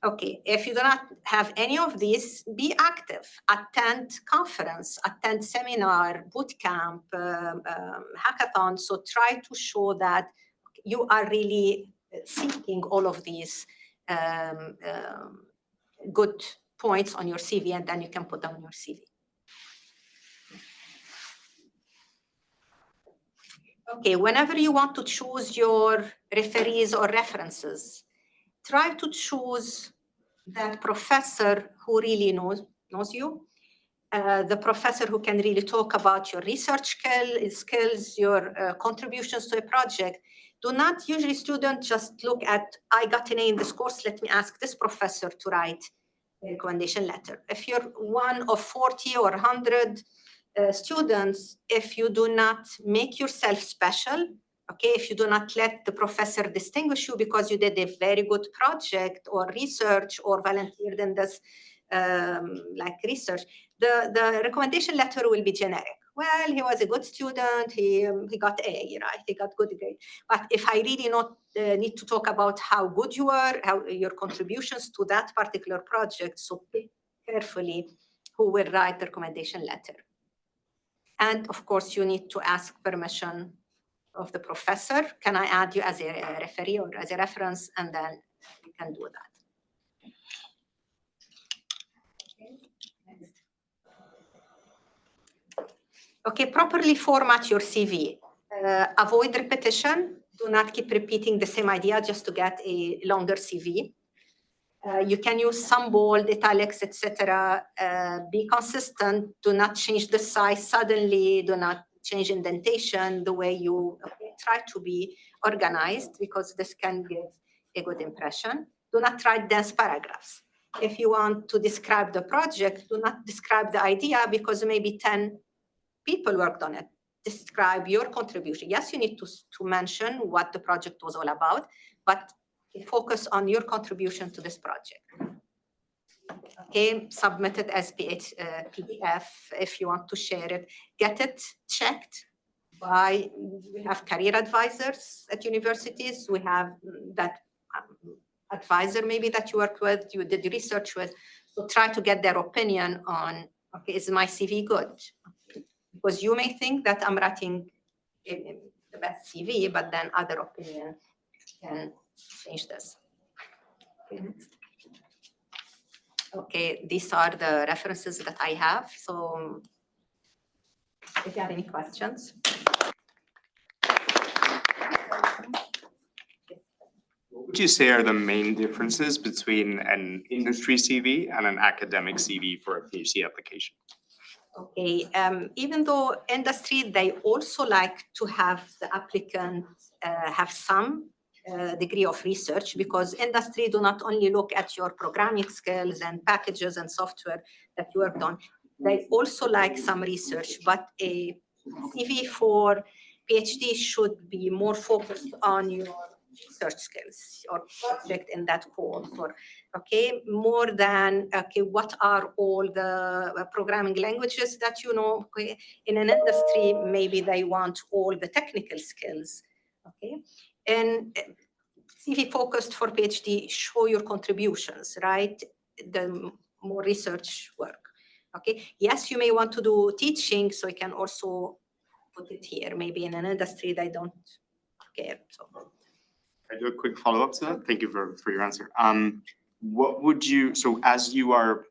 Okay, if you do not have any of these, be active, attend conference, attend seminar, boot camp, hackathon. So try to show that you are really seeking all of these good points on your CV, and then you can put them on your CV. Okay, whenever you want to choose your referees or references, try to choose that professor who really knows you, the professor who can really talk about your research skills, your contributions to a project. Do not usually students just look at, I got an A in this course, let me ask this professor to write a recommendation letter. If you're one of 40 or 100 students, if you do not make yourself special, if you do not let the professor distinguish you because you did a very good project or research or volunteered in this research, the recommendation letter will be generic. Well, he was a good student, he got A, right? He got good grade. But if I really need to talk about how good you were, how your contributions to that particular project, so pick carefully who will write the recommendation letter. And of course, you need to ask permission of the professor. Can I add you as a referee or as a reference? And then you can do that. Okay, properly format your CV. Avoid repetition. Do not keep repeating the same idea just to get a longer CV. You can use some bold, italics, etc. Be consistent. Do not change the size suddenly. Do not change indentation, the way you try to be organized, because this can give a good impression. Do not write dense paragraphs. If you want to describe the project, do not describe the idea because maybe 10 people worked on it. Describe your contribution. Yes, you need to mention what the project was all about, but focus on your contribution to this project. Okay, submit it as PDF if you want to share it. Get it checked by, we have career advisors at universities. We have that advisor maybe that you work with, you did research with. So try to get their opinion on, is my CV good? Because you may think that I'm writing the best CV, but then other opinion can change this. Okay, next. Okay, these are the references that I have. So if you have any questions. What would you say are the main differences between an industry CV and an academic CV for a PhD application? Okay, even though industry, they also like to have the applicant have some degree of research, because industry do not only look at your programming skills and packages and software that you worked on, they also like some research. But a CV for PhD should be more focused on your research skills or project in that course, or okay, more than okay, what are all the programming languages that you know? Okay, in an industry, maybe they want all the technical skills. Okay, and CV focused for PhD, show your contributions, right? The more research work. Okay, yes, you may want to do teaching, so you can also put it here. Maybe in an industry they don't care. So. I do a quick follow-up to that. Thank you for your answer. What would you, so as you are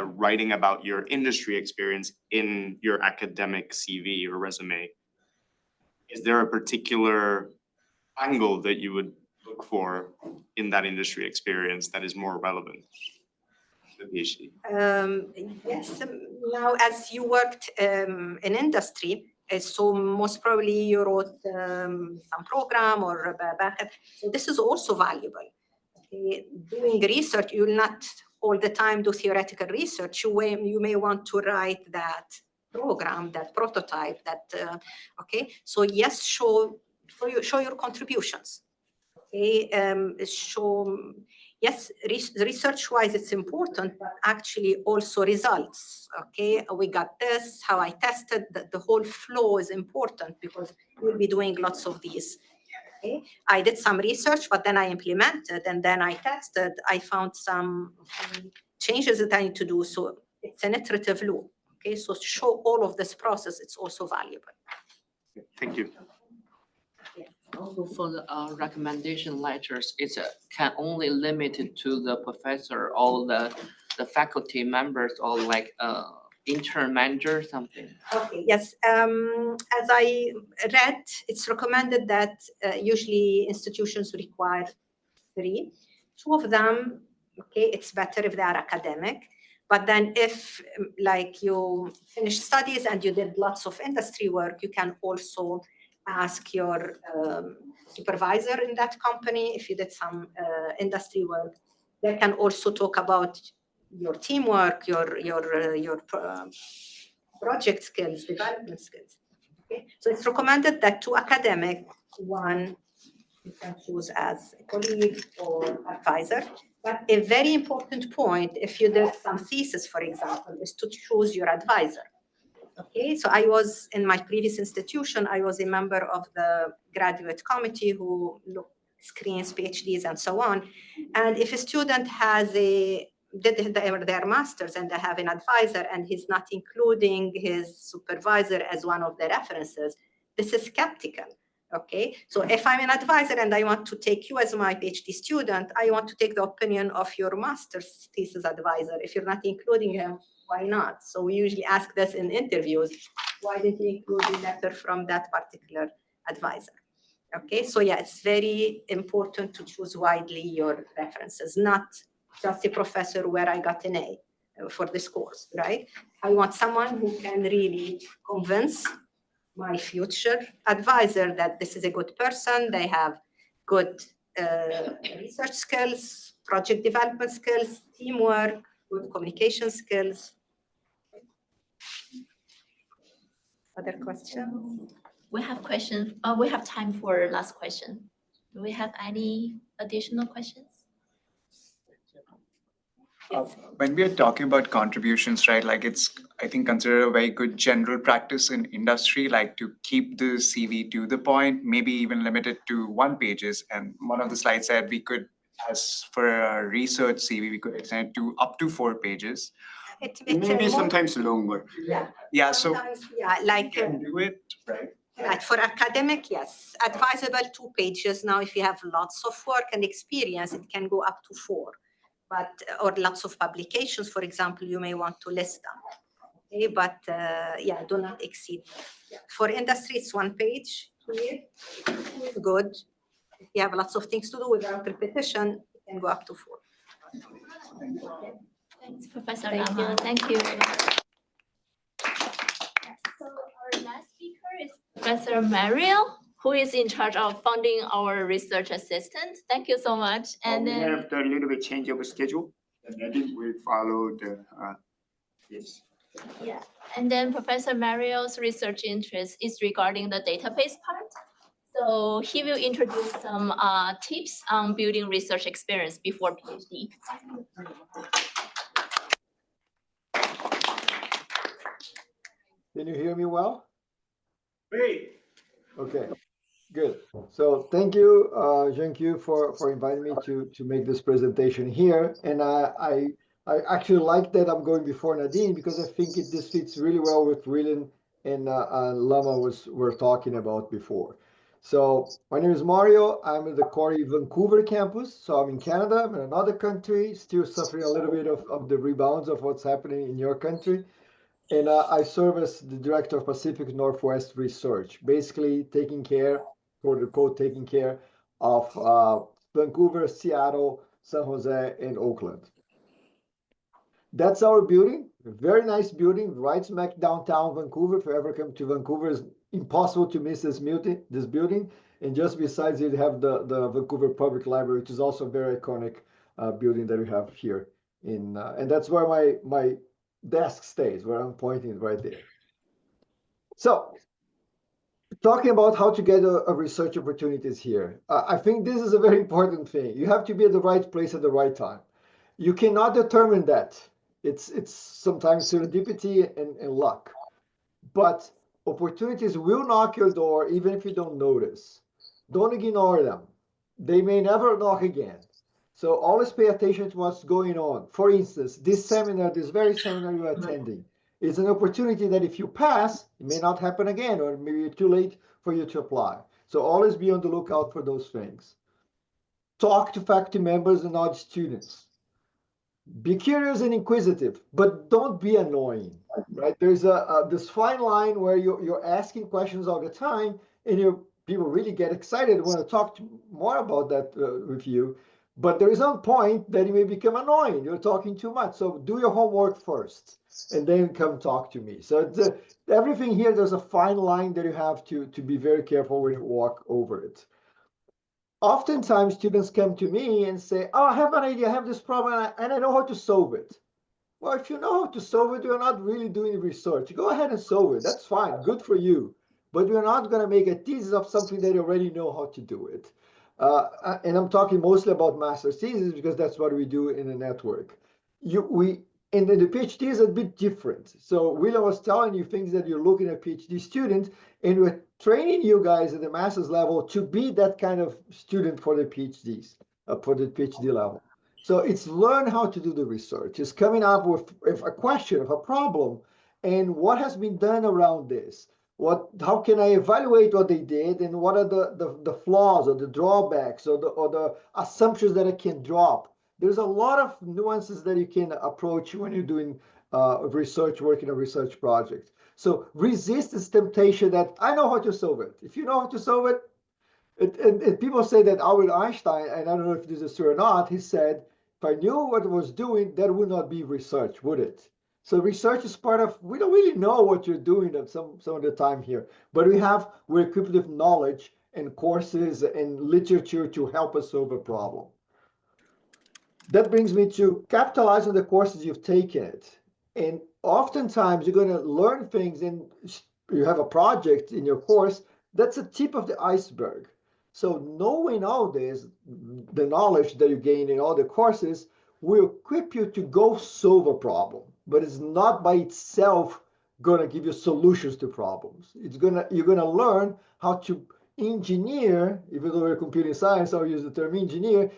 writing about your industry experience in your academic CV or resume, is there a particular angle that you would look for in that industry experience that is more relevant to the PhD? Yes, now as you worked in industry, so most probably you wrote some program or back. So this is also valuable. Okay. Doing research, you will not all the time do theoretical research. You may want to write that program, that prototype, that okay. So yes, show your contributions. Okay, yes, research-wise it's important, but actually also results. Okay, we got this, how I tested, the whole flow is important because we'll be doing lots of these. Okay, I did some research, but then I implemented, and then I tested. I found some changes that I need to do. So it's an iterative loop. Okay, so to show all of this process, it's also valuable. Thank you. Also for the recommendation letters, it's can only limit it to the professor or the faculty members or like intern manager something. Okay, yes. As I read, it's recommended that usually institutions require 3. 2 of them, okay, it's better if they are academic. But then if like you finish studies and you did lots of industry work, you can also ask your supervisor in that company, if you did some industry work, they can also talk about your teamwork, your project skills, development skills. Okay, so it's recommended that 2 academic, 1 you can choose as a colleague or advisor. But a very important point, if you did some thesis, for example, is to choose your advisor. Okay, so I was in my previous institution, I was a member of the graduate committee who screens PhDs and so on. And if a student has did their master's and they have an advisor and he's not including his supervisor as one of the references, this is skeptical. Okay, so if I'm an advisor and I want to take you as my PhD student, I want to take the opinion of your master's thesis advisor. If you're not including him, why not? So we usually ask this in interviews. Why did you include a letter from that particular advisor? Okay, so yeah, it's very important to choose widely your references, not just a professor where I got an A for this course, right? I want someone who can really convince my future advisor that this is a good person, they have good research skills, project development skills, teamwork, good communication skills. Other questions? We have questions. We have time for last question. Do we have any additional questions? When we are talking about contributions, right, like it's, I think, considered a very good general practice in industry, like to keep the CV to the point, maybe even limit it to 1 pages. And one of the slides said we could, as for a research CV, we could extend it to up to 4 pages. Maybe sometimes longer. Yeah, so yeah, like can do it, right? Right, for academic, yes, advisable 2 pages. Now, if you have lots of work and experience, it can go up to 4. But or lots of publications, for example, you may want to list them. Okay, but yeah, do not exceed. Yeah. For industry, it's 1 page here. It's good. If you have lots of things to do without repetition, it can go up to 4. Okay. Thanks, Professor Lama. Thank you. So our last speaker is Professor Mariel, who is in charge of funding our research assistant. Thank you so much. And we then have a little bit change of schedule. And Nadim will follow the yes. Yeah, and then Professor Mario's research interest is regarding the database part. So he will introduce some tips on building research experience before PhD. Can you hear me well? Great. Okay, good. So thank you, Jeongkyu, for inviting me to make this presentation here. And I actually like that I'm going before Nadim because I think this fits really well with William and Lama were talking about before. So my name is Mario. I'm at the Khoury Vancouver campus. So I'm in Canada. I'm in another country, still suffering a little bit of the rebounds of what's happening in your country. And I serve as the director of Pacific Northwest Research, basically taking care, quote unquote, taking care of Vancouver, Seattle, San Jose, and Oakland. That's our building, a very nice building, right smack downtown Vancouver. If you ever come to Vancouver, it's impossible to miss this building. And just besides it, you have the Vancouver Public Library, which is also a very iconic building that we have here. And that's where my desk stays, where I'm pointing right there. So talking about how to get a research opportunities here, I think this is a very important thing. You have to be at the right place at the right time. You cannot determine that. It's sometimes serendipity and luck. But opportunities will knock your door even if you don't notice. Don't ignore them. They may never knock again. So always pay attention to what's going on. For instance, this very seminar you're attending, is an opportunity that if you pass, it may not happen again, or maybe it's too late for you to apply. So always be on the lookout for those things. Talk to faculty members and other students. Be curious and inquisitive, but don't be annoying, right? There's this fine line where you're asking questions all the time, and people really get excited, want to talk more about that with you. But there is one point that you may become annoying. You're talking too much. So do your homework first, and then come talk to me. So everything here, there's a fine line that you have to be very careful when you walk over it. Oftentimes, students come to me and say, oh, I have an idea, I have this problem, and I know how to solve it. Well, if you know how to solve it, you're not really doing research. Go ahead and solve it. That's fine. Good for you. But you're not going to make a thesis of something that you already know how to do it. And I'm talking mostly about master's thesis because that's what we do in the network. And then the PhD is a bit different. So William was telling you things that you're looking at PhD students, and we're training you guys at the master's level to be that kind of student for the PhDs, for the PhD level. So it's learn how to do the research. It's coming up with a question, of a problem, and what has been done around this. How can I evaluate what they did, and what are the flaws or the drawbacks or the assumptions that I can drop? There's a lot of nuances that you can approach when you're doing research work in a research project. So resist this temptation that I know how to solve it. If you know how to solve it, and people say that Albert Einstein, and I don't know if this is true or not, he said, if I knew what I was doing, that would not be research, would it? So research is part of, we don't really know what you're doing at some of the time here, but we're equipped with knowledge and courses and literature to help us solve a problem. That brings me to capitalize on the courses you've taken. And oftentimes you're going to learn things and you have a project in your course, that's a tip of the iceberg. So knowing all this, the knowledge that you gain in all the courses will equip you to go solve a problem, but it's not by itself going to give you solutions to problems. You're going to learn how to engineer, even though we're computing science, I'll use the term engineer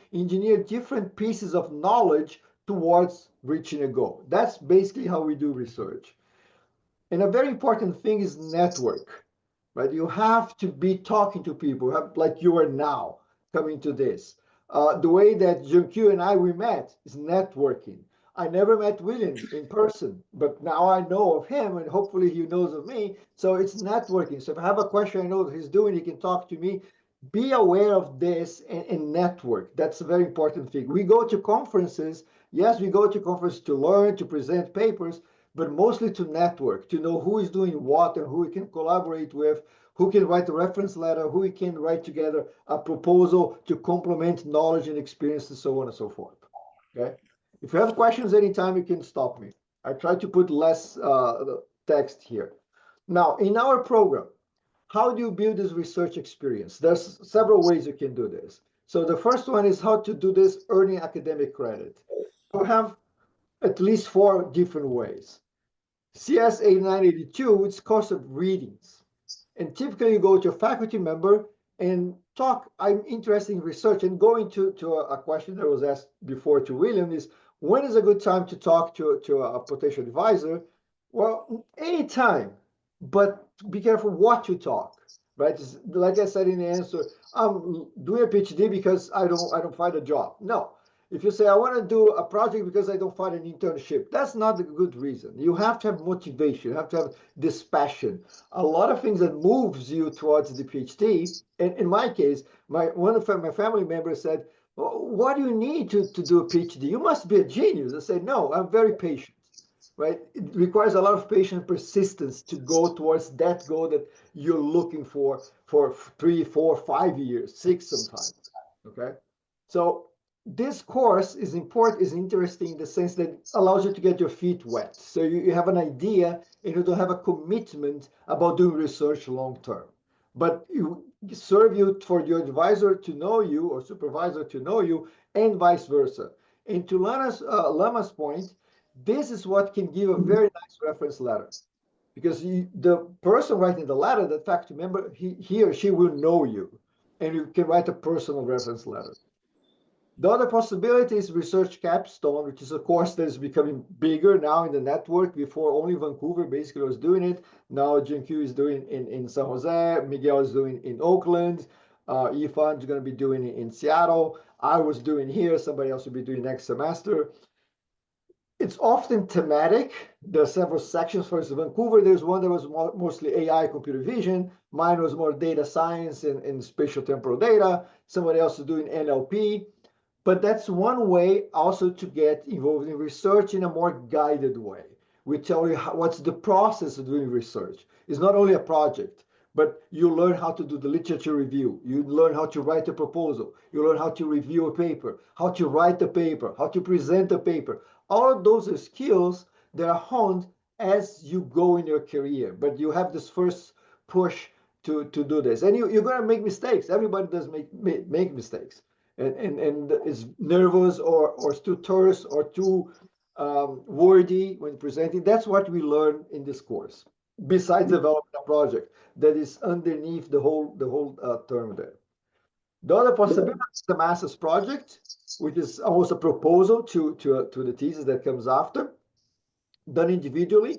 different pieces of knowledge towards reaching a goal. That's basically how we do research. And a very important thing is network, right? You have to be talking to people, like you are now coming to this. The way that Jeongkyu and we met is networking. I never met William in person, but now I know of him and hopefully he knows of me. So it's networking. So if I have a question I know what he's doing, he can talk to me. Be aware of this and network. That's a very important thing. We go to conferences. Yes, we go to conferences to learn, to present papers, but mostly to network, to know who is doing what and who we can collaborate with, who can write a reference letter, who we can write together a proposal to complement knowledge and experience and so on and so forth. Okay? If you have questions anytime, you can stop me. I tried to put less text here. Now, in our program, how do you build this research experience? There's several ways you can do this. So the first one is how to do this earning academic credit. You have at least 4 different ways. CS 8982, it's course of readings. And typically you go to a faculty member and talk, I'm interested in research, and going to a question that was asked before to William is, when is a good time to talk to a potential advisor? Well, anytime, but be careful what you talk, right? It's, like I said in the answer, I'm doing a PhD because I don't find a job. No. If you say, I want to do a project because I don't find an internship, that's not a good reason. You have to have motivation. You have to have this passion. A lot of things that moves you towards the PhD. And in my case, one of my family members said, well, what do you need to do a PhD? You must be a genius. I said, no, I'm very patient, right? It requires a lot of patience and persistence to go towards that goal that you're looking for 3, 4, 5 years, 6 sometimes, okay? So this course is important, is interesting in the sense that it allows you to get your feet wet. So you have an idea and you don't have a commitment about doing research long term. But you serve you for your advisor to know you or supervisor to know you, and vice versa. And to Lama's point, this is what can give a very nice reference letter. Because the person writing the letter, the faculty member, he or she will know you. And you can write a personal reference letter. The other possibility is research capstone, which is a course that is becoming bigger now in the network. Before, only Vancouver basically was doing it. Now Jeongkyu is doing in San Jose. Miguel is doing in Oakland. Ifan is going to be doing it in Seattle. I was doing here. Somebody else will be doing next semester. It's often thematic. There are several sections. For instance, Vancouver, there's one that was mostly AI, computer vision. Mine was more data science and spatial temporal data. Somebody else is doing NLP. But that's one way also to get involved in research in a more guided way. We tell you what's the process of doing research. It's not only a project, but you learn how to do the literature review. You learn how to write a proposal. You learn how to review a paper, how to write a paper, how to present a paper. All of those are skills that are honed as you go in your career. But you have this first push to do this. And you're going to make mistakes. Everybody does make mistakes. And is nervous or too terse or too wordy when presenting. That's what we learn in this course, besides developing a project that is underneath the whole term there. The other possibility is the master's project, which is almost a proposal to the thesis that comes after, done individually.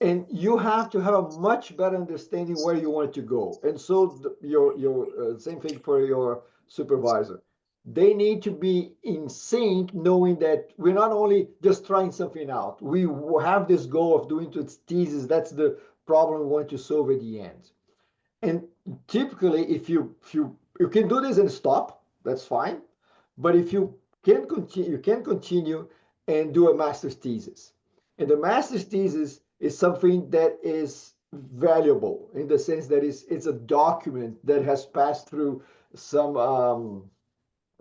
And you have to have a much better understanding where you want to go. And so your same thing for your supervisor. They need to be in sync, knowing that we're not only just trying something out. We have this goal of doing to its thesis. That's the problem we want to solve at the end. And typically, if you can do this and stop, that's fine. But if you can continue and do a master's thesis. And the master's thesis is something that is valuable in the sense that it's a document that has passed through some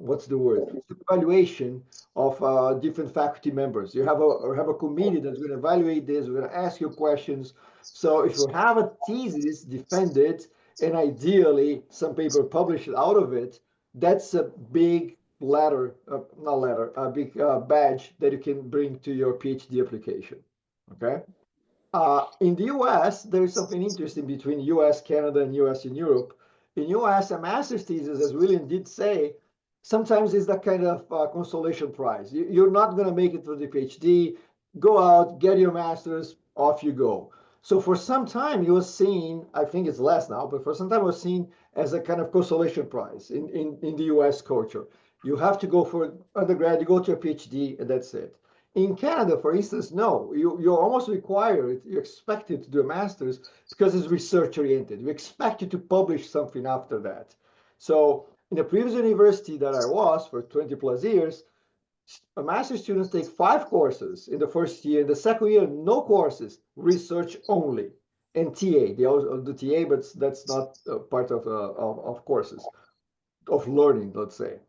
what's the word? Evaluation of different faculty members. You have a committee that's going to evaluate this. We're going to ask you questions. So if you have a thesis, defend it, and ideally some paper published out of it, that's a big a big badge that you can bring to your PhD application. Okay. In the US, there is something interesting between US, Canada, and US and Europe. In US, a master's thesis, as William did say, sometimes it's that kind of consolation prize. You're not going to make it through the PhD. Go out, get your master's, off you go. So for some time, it was seen, I think it's less now, but for some time it was seen as a kind of consolation prize in the US culture. You have to go for undergrad, you go to a PhD, and that's it. In Canada, for instance, no, you're almost required, you're expected to do a master's because it's research oriented. We expect you to publish something after that. So in the previous university that I was for 20 plus years, a master's students take 5 courses in the first year. In the second year, no courses, research only, and TA. They also do TA, but that's not part of courses, of learning, let's say.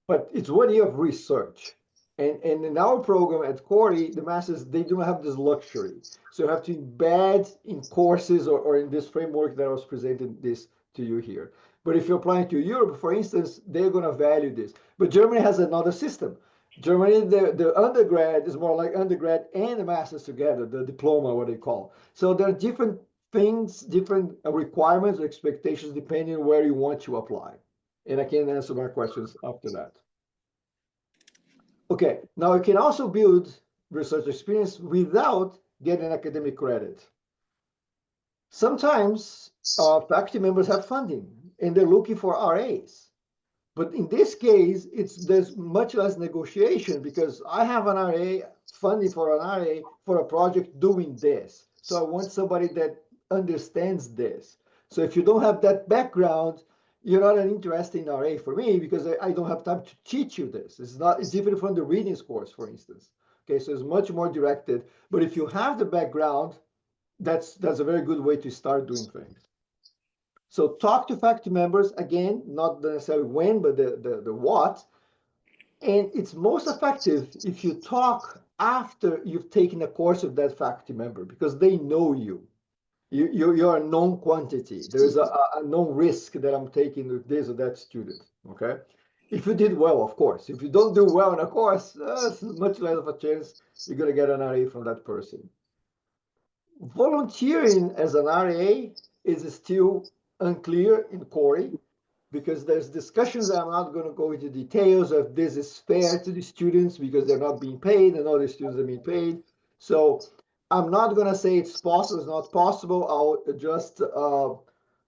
But it's 1 year of research. And in our program at Khoury, the masters, they do not have this luxury. So you have to embed in courses or in this framework that I was presenting this to you here. But if you're applying to Europe, for instance, they're going to value this. But Germany has another system. Germany, the undergrad is more like undergrad and the master's together, the diploma, what they call. So there are different things, different requirements or expectations depending on where you want to apply. And I can answer my questions after that. Okay, now you can also build research experience without getting academic credit. Sometimes faculty members have funding and they're looking for RAs. But in this case, there's much less negotiation because I have an RA, funding for an RA for a project doing this. So I want somebody that understands this. So if you don't have that background, you're not an interesting RA for me because I don't have time to teach you this. It's different from the readings course, for instance. Okay, so it's much more directed. But if you have the background, that's a very good way to start doing things. So talk to faculty members, again, not necessarily when, but the what. And it's most effective if you talk after you've taken a course with that faculty member because they know you. You're a known quantity. There's a known risk that I'm taking with this or that student, okay? If you did well, of course. If you don't do well in a course, it's much less of a chance you're going to get an RA from that person. Volunteering as an RA is still unclear in Khoury because there's discussions. I'm not going to go into details of this is fair to the students because they're not being paid and other students are being paid. So I'm not going to say it's possible, it's not possible. I'll just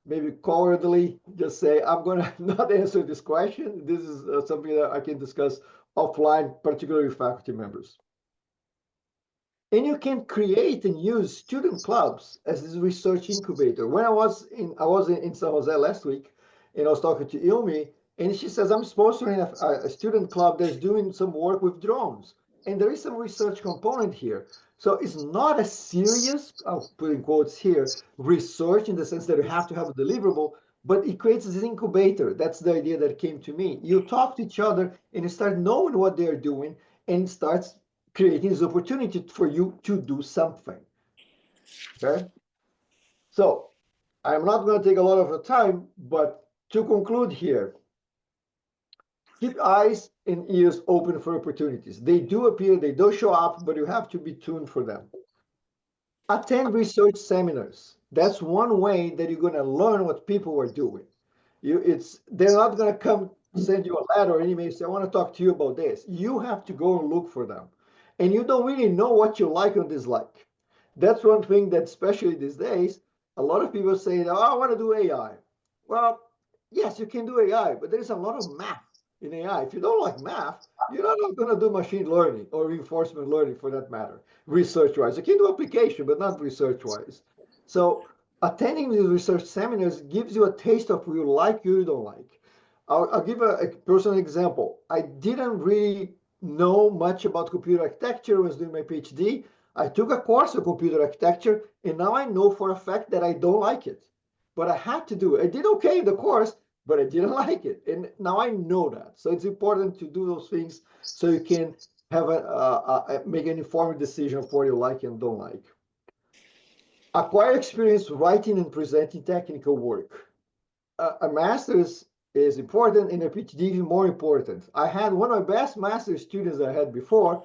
maybe cowardly just say I'm going to not answer this question. This is something that I can discuss offline, particularly with faculty members. And you can create and use student clubs as this research incubator. When I was in San Jose last week, and I was talking to Ilmi, and she says, I'm sponsoring a student club that's doing some work with drones. And there is some research component here. So it's not a serious, I'll put in quotes here, research in the sense that you have to have a deliverable, but it creates this incubator. That's the idea that came to me. You talk to each other and you start knowing what they're doing and it starts creating this opportunity for you to do something, okay? So I'm not going to take a lot of the time, but to conclude here, keep eyes and ears open for opportunities. They do appear, they do show up, but you have to be tuned for them. Attend research seminars. That's one way that you're going to learn what people are doing. They're not going to come send you a letter or an email say, I want to talk to you about this. You have to go and look for them. And you don't really know what you like or dislike. That's one thing that, especially these days, a lot of people say, oh, I want to do AI. Well, yes, you can do AI, but there's a lot of math in AI. If you don't like math, you're not going to do machine learning or reinforcement learning for that matter, research-wise. You can do application, but not research-wise. So attending these research seminars gives you a taste of what you like, you don't like. I'll give a personal example. I didn't really know much about computer architecture when I was doing my PhD. I took a course of computer architecture, and now I know for a fact that I don't like it. But I had to do it. I did okay in the course, but I didn't like it. And now I know that. So it's important to do those things so you can have make an informed decision of what you like and don't like. Acquire experience writing and presenting technical work. A master's is important and a PhD even more important. I had one of the best master's students I had before.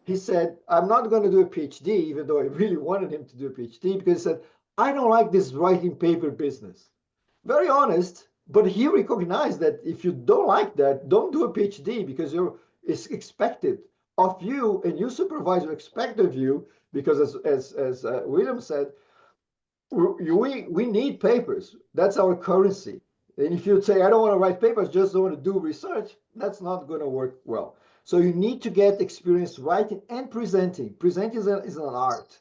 He said, I'm not going to do a PhD, even though I really wanted him to do a PhD, because he said, I don't like this writing paper business. Very honest, but he recognized that if you don't like that, don't do a PhD because it's expected of you and your supervisor expect of you, because as William said, we need papers. That's our currency. And if you say, I don't want to write papers, just don't want to do research, that's not going to work well. So you need to get experience writing and presenting. Presenting is an art.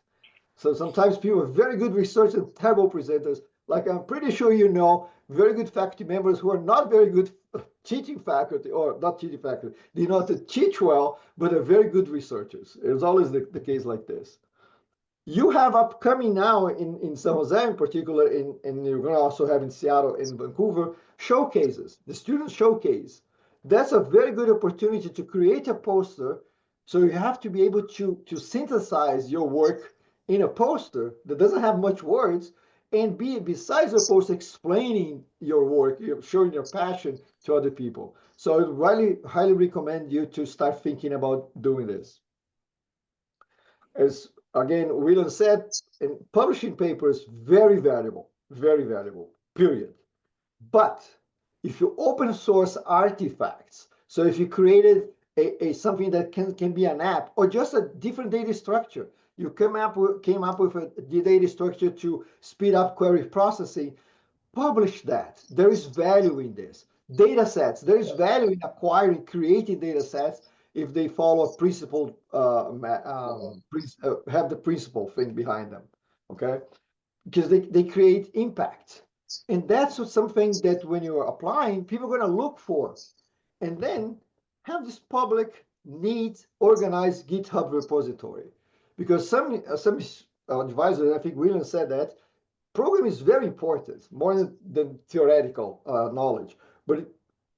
So sometimes people are very good researchers and terrible presenters. Like I'm pretty sure you know, very good faculty members who are not very good teaching faculty, or not teaching faculty. They know how to teach well, but are very good researchers. It's always the case like this. You have upcoming now in San Jose in particular, and you're going to also have in Seattle and Vancouver, showcases, the student showcase. That's a very good opportunity to create a poster So you have to be able to synthesize your work in a poster that doesn't have much words and be, besides your post, explaining your work, showing your passion to other people. So I really highly recommend you to start thinking about doing this. As again, William said, in publishing papers, very valuable, period. But if you open source artifacts, so if you created something that can be an app or just a different data structure, you came up with a data structure to speed up query processing, publish that. There is value in this. Data sets, there is value in acquiring, creating data sets if they follow a principle, have the principle thing behind them, okay? Because they create impact. And that's something that when you're applying, people are going to look for. And then have this public, neat, organized GitHub repository. Because some advisors, I think William said that, program is very important, more than theoretical knowledge. But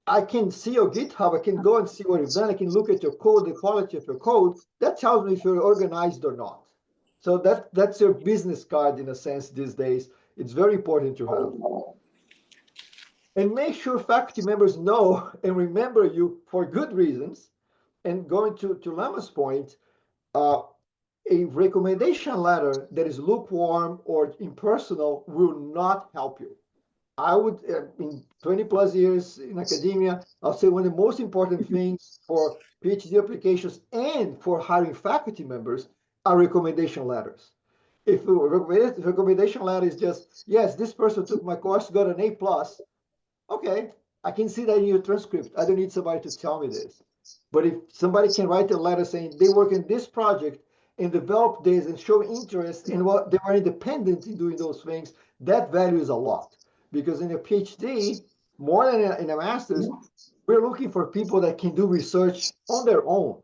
I can see your GitHub, I can go and see what you've done, I can look at your code, the quality of your code. That tells me if you're organized or not. So that's your business card in a sense these days. It's very important to have. And make sure faculty members know and remember you for good reasons. And going to Lama's point, a recommendation letter that is lukewarm or impersonal will not help you. I would, in 20 plus years in academia, I'll say one of the most important things for PhD applications and for hiring faculty members are recommendation letters. If a recommendation letter is just, yes, this person took my course, got an A+, okay, I can see that in your transcript. I don't need somebody to tell me this. But if somebody can write a letter saying they work in this project and develop this and show interest in what they are independent in doing those things, that values a lot. Because in a PhD, more than in a master's, we're looking for people that can do research on their own.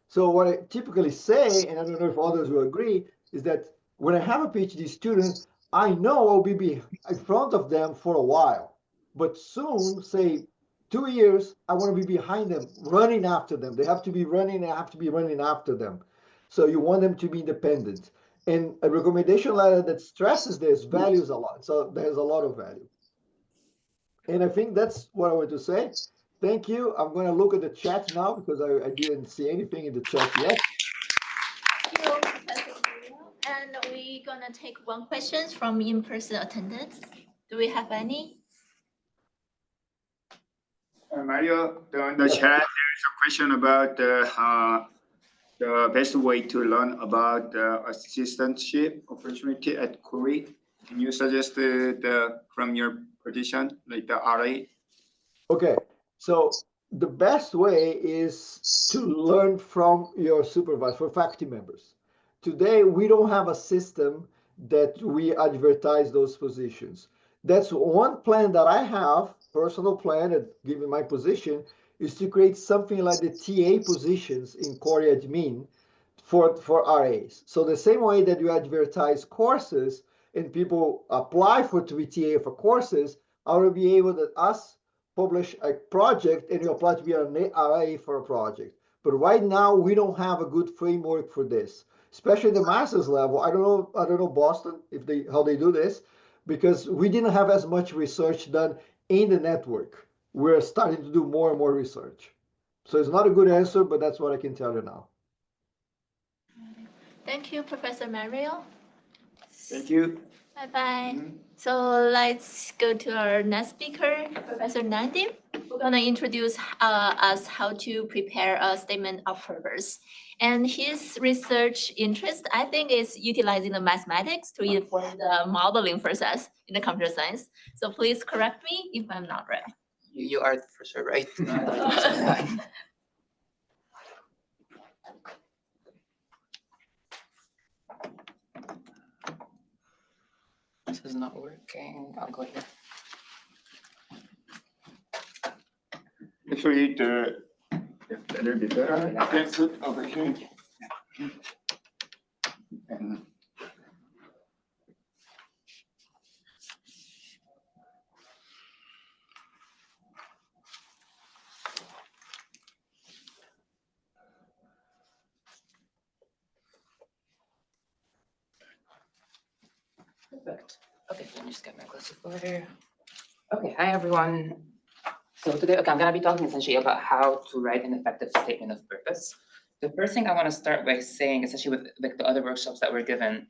So what I typically say, and I don't know if others will agree, is that when I have a PhD student, I know I'll be in front of them for a while. But soon, say 2 years, I want to be behind them, running after them. They have to be running, I have to be running after them. So you want them to be independent. And a recommendation letter that stresses this values a lot. So there's a lot of value. And I think that's what I want to say. Thank you. I'm going to look at the chat now because I didn't see anything in the chat yet. Thank you, Professor Mario. And we're gonna take one question from in-person attendance. Do we have any? Mario, on the chat, there's a question about the best way to learn about the assistantship opportunity at Khoury. Can you suggest from your position, like the RA? Okay, so the best way is to learn from your supervisor, for faculty members. Today, we don't have a system that we advertise those positions. That's one plan that I have, personal plan, given my position, is to create something like the TA positions in Khoury admin for RAs. So the same way that you advertise courses and people apply for TA for courses, I will be able to publish a project and you apply to be an RA for a project. But right now we don't have a good framework for this, especially the master's level. I don't know Boston how they do this, because we didn't have as much research done in the network. We're starting to do more and more research. So it's not a good answer, but that's what I can tell you now. Thank you, Professor Mario. Thank you. Bye-bye. So let's go to our next speaker, Professor Nadim. We're gonna introduce us how to prepare a statement of purpose. And his research interest, I think, is utilizing the mathematics to inform the modeling process in the computer science. So please correct me if I'm not right. You are for sure right. This is not working. I'll go here. Actually, a little bit better. I can put over here. And Perfect. Okay, let me just get my glass of water. Okay, hi everyone. So today, I'm gonna be talking essentially about how to write an effective statement of purpose. The first thing I want to start by saying, essentially with like the other workshops that were given,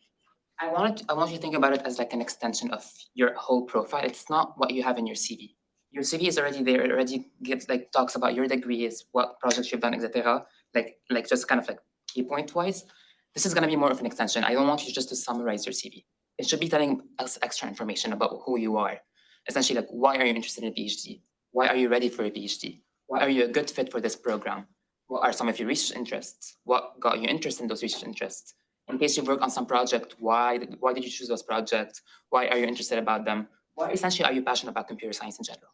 I want you to think about it as like an extension of your whole profile. It's not what you have in your CV. Your CV is already there. It already gets like talks about your degrees, what projects you've done, etc. Like just kind of like key point wise. This is gonna be more of an extension. I don't want you just to summarize your CV. It should be telling us extra information about who you are. Essentially, like why are you interested in a PhD? Why are you ready for a PhD? Why are you a good fit for this program? What are some of your research interests? What got you interested in those research interests? In case you work on some project, why did you choose those projects? Why are you interested about them? Why essentially are you passionate about computer science in general?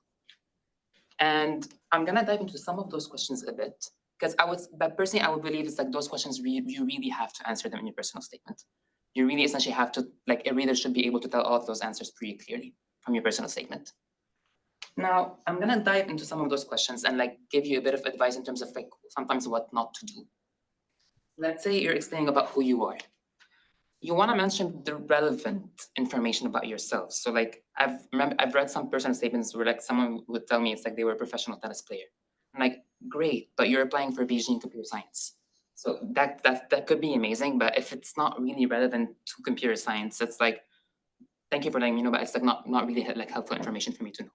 And I'm gonna dive into some of those questions a bit, because personally I would believe it's like those questions you really have to answer them in your personal statement. You really essentially have to, like a reader should be able to tell all of those answers pretty clearly from your personal statement. Now, I'm gonna dive into some of those questions and like give you a bit of advice in terms of like sometimes what not to do. Let's say you're explaining about who you are. You want to mention the relevant information about yourself. So like I've read some personal statements where like someone would tell me it's like they were a professional tennis player. I'm like, great, but you're applying for a PhD in computer science. So that could be amazing, but if it's not really relevant to computer science, it's like, thank you for letting me know, but it's like not really like helpful information for me to know.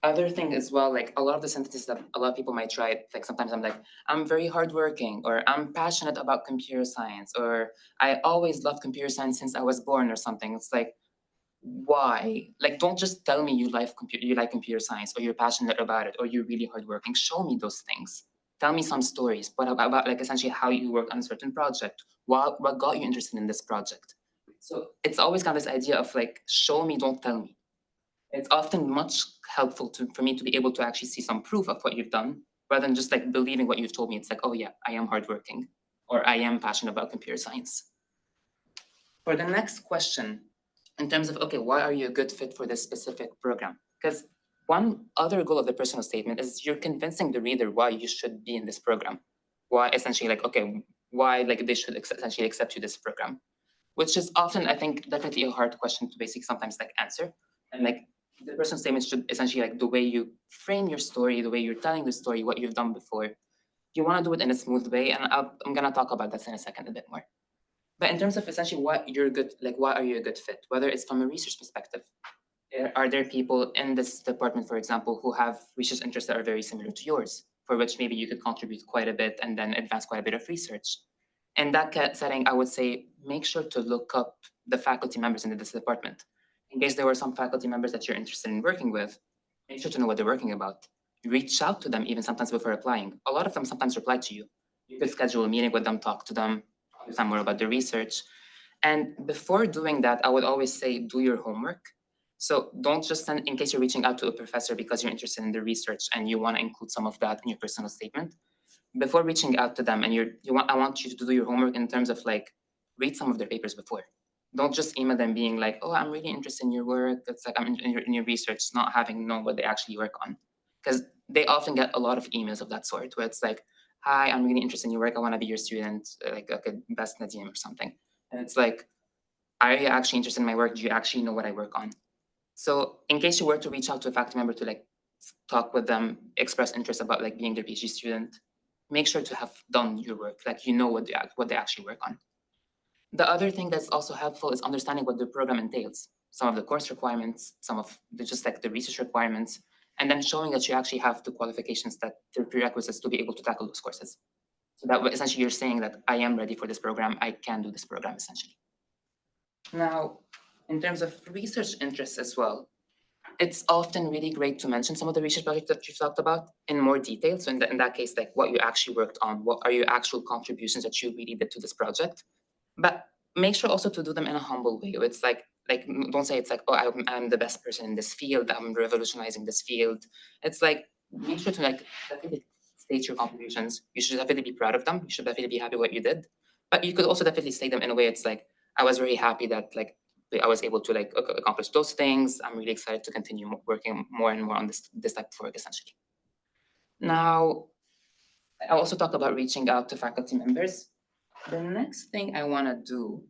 Other thing as well, like a lot of the sentences that a lot of people might try, like sometimes I'm like, I'm very hardworking, or I'm passionate about computer science, or I always loved computer science since I was born, or something. It's like, why? Like, don't just tell me you like computer science, or you're passionate about it, or you're really hardworking. Show me those things. Tell me some stories, but about like essentially how you work on a certain project. What got you interested in this project? So it's always got this idea of like, show me, don't tell me. It's often much helpful for me to be able to actually see some proof of what you've done, rather than just like believing what you've told me. It's like, oh yeah, I am hardworking, or I am passionate about computer science. For the next question, in terms of, okay, why are you a good fit for this specific program? Because one other goal of the personal statement is you're convincing the reader why you should be in this program. Why essentially like, okay, why like they should essentially accept you this program, which is often, I think, definitely a hard question to basically sometimes like answer. And like the personal statement should essentially like the way you frame your story, the way you're telling the story, what you've done before. You want to do it in a smooth way, and I'm gonna talk about that in a second a bit more. But in terms of essentially what you're good, like why are you a good fit? Whether it's from a research perspective, are there people in this department, for example, who have research interests that are very similar to yours, for which maybe you could contribute quite a bit and then advance quite a bit of research? In that setting, I would say make sure to look up the faculty members in this department. In case there were some faculty members that you're interested in working with, make sure to know what they're working about. Reach out to them even sometimes before applying. A lot of them sometimes reply to you. You could schedule a meeting with them, talk to them, understand more about their research. And before doing that, I would always say do your homework. So don't just send, in case you're reaching out to a professor because you're interested in the research and you want to include some of that in your personal statement, before reaching out to them, and I want you to do your homework in terms of like, read some of their papers before. Don't just email them being like, oh, I'm really interested in your work. It's like I'm in your research, not having known what they actually work on. Because they often get a lot of emails of that sort where it's like, hi, I'm really interested in your work. I want to be your student, like a best Nadim or something. And it's like, are you actually interested in my work? Do you actually know what I work on? So in case you were to reach out to a faculty member to like talk with them, express interest about like being their PhD student, make sure to have done your work, like you know what they actually work on. The other thing that's also helpful is understanding what the program entails, some of the course requirements, some of just like the research requirements, and then showing that you actually have the qualifications, that the prerequisites to be able to tackle those courses. So that essentially you're saying that I am ready for this program, I can do this program essentially. Now, in terms of research interests as well, it's often really great to mention some of the research projects that you've talked about in more detail. So in that case, like what you actually worked on, what are your actual contributions that you really did to this project? But make sure also to do them in a humble way. It's like don't say it's like, oh, I'm the best person in this field, I'm revolutionizing this field. It's like, make sure to like definitely state your contributions. You should definitely be proud of them. You should definitely be happy what you did. But you could also definitely state them in a way it's like, I was very happy that like I was able to like accomplish those things. I'm really excited to continue working more and more on this type of work essentially. Now, I also talk about reaching out to faculty members. The next thing I want to do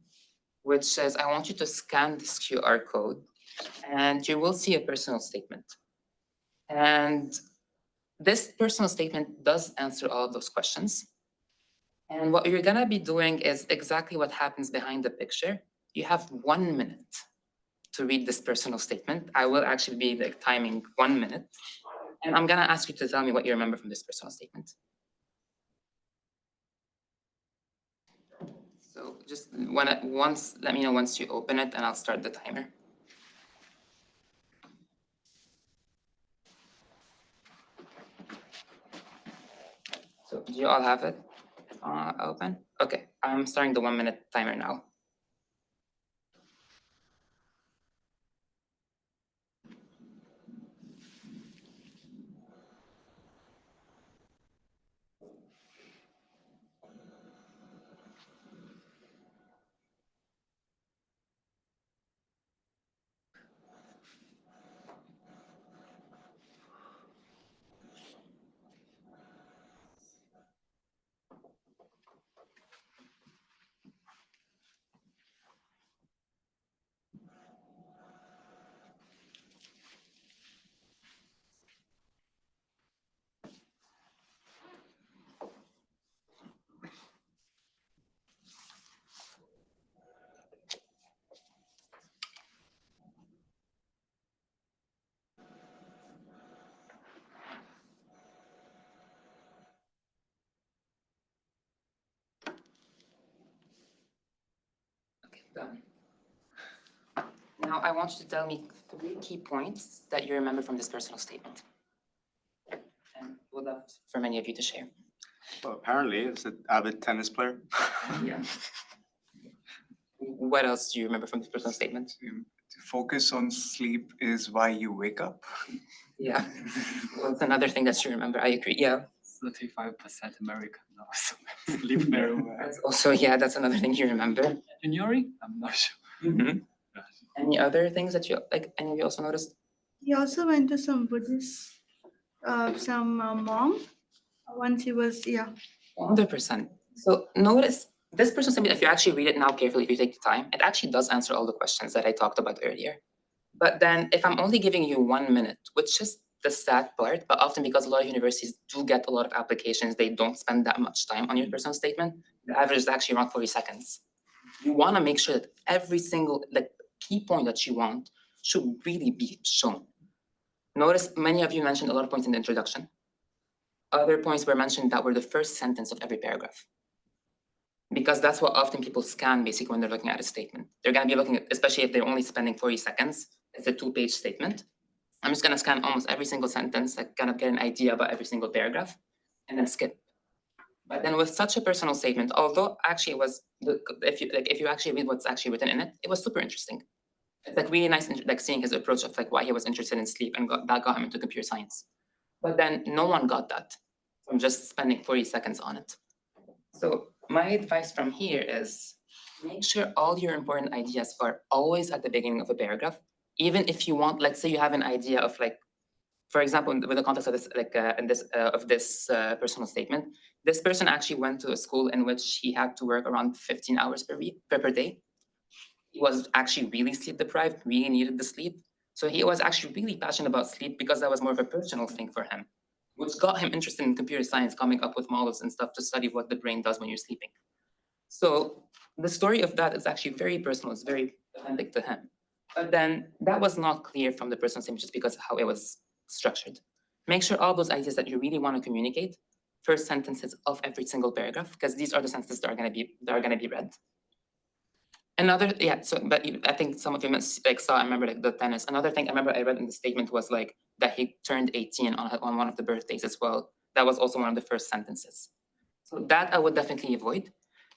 which says, I want you to scan this QR code and you will see a personal statement. And this personal statement does answer all of those questions. And what you're gonna be doing is exactly what happens behind the picture. You have 1 minute to read this personal statement. I will actually be like timing 1 minute. And I'm gonna ask you to tell me what you remember from this personal statement. So just let me know once you open it and I'll start the timer. So do you all have it open? Okay, I'm starting the 1 minute timer now. Okay, done. Now I want you to tell me 3 key points that you remember from this personal statement. And would love for many of you to share. Well, apparently it's an avid tennis player. Yeah. What else do you remember from this personal statement? To focus on sleep is why you wake up. Yeah. What's another thing that you remember? I agree. Yeah. 35% American now, so sleep very well. That's also, yeah, that's another thing you remember. Engineering? I'm not sure. Mm-hmm. Any other things that you like? Any of you also noticed? He also went to some Buddhist, some monk. Once he was, 100%. So notice this person's statement, if you actually read it now carefully, if you take the time, it actually does answer all the questions that I talked about earlier. But then if I'm only giving you 1 minute, which is the sad part, but often because a lot of universities do get a lot of applications, they don't spend that much time on your personal statement. The average is actually around 40 seconds. You want to make sure that every single key point that you want should really be shown. Notice many of you mentioned a lot of points in the introduction. Other points were mentioned that were the first sentence of every paragraph. Because that's what often people scan basically when they're looking at a statement. They're going to be looking at, especially if they're only spending 40 seconds, it's a 2-page statement. I'm just going to scan almost every single sentence, like kind of get an idea about every single paragraph, and then skip. But then with such a personal statement, although actually it was, if you actually read what's actually written in it, it was super interesting. It's like really nice, like seeing his approach of like why he was interested in sleep and that got him into computer science. But then no one got that from just spending 40 seconds on it. So my advice from here is make sure all your important ideas are always at the beginning of a paragraph. Even if you want, let's say you have an idea of like, for example, with the context of this, personal statement, this person actually went to a school in which he had to work around 15 hours per day. He was actually really sleep deprived, really needed the sleep. So he was actually really passionate about sleep because that was more of a personal thing for him, which got him interested in computer science, coming up with models and stuff to study what the brain does when you're sleeping. So the story of that is actually very personal. It's very authentic to him. But then that was not clear from the personal statement just because of how it was structured. Make sure all those ideas that you really want to communicate, first sentences of every single paragraph, because these are the sentences that are going to be read. Another, yeah, so, but I think some of you like saw, I remember like the tennis. Another thing I remember I read in the statement was like that he turned 18 on one of the birthdays as well. That was also one of the first sentences. So that I would definitely avoid.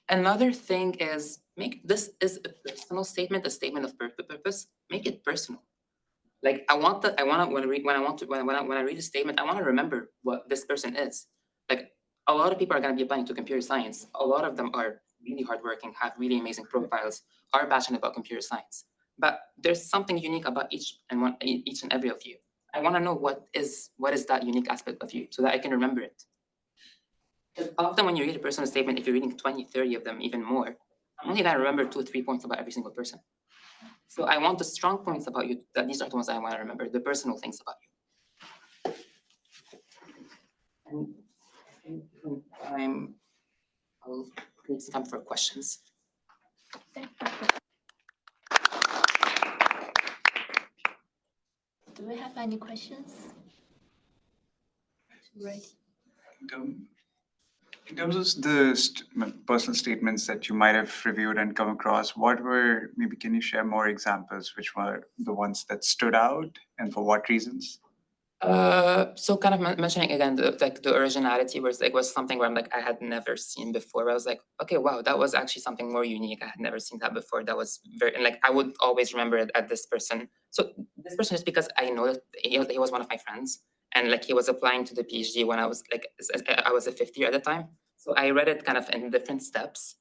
Another thing is make this is a personal statement, a statement of purpose. Make it personal. Like I want to when I read a statement, I want to remember what this person is. Like a lot of people are going to be applying to computer science. A lot of them are really hardworking, have really amazing profiles, are passionate about computer science. But there's something unique about each and every of you. I want to know what is that unique aspect of you so that I can remember it. Because often when you read a personal statement, if you're reading 20, 30 of them, even more, I'm only gonna remember 2 or 3 points about every single person. So I want the strong points about you. That these are the ones I want to remember. The personal things about you. And I'll create some time for questions. Do we have any questions? Right. In terms of the personal statements that you might have reviewed and come across, what were, maybe can you share more examples, which were the ones that stood out and for what reasons? So kind of mentioning again, the originality was something where I'm like, I had never seen before. I was like, okay, wow, that was actually something more unique. I had never seen that before. That was very, and like, I would always remember it at this person. So this person is because I know that he was one of my friends. And like, he was applying to the PhD when I was like, I was a 5th year at the time. So I read it kind of in different steps.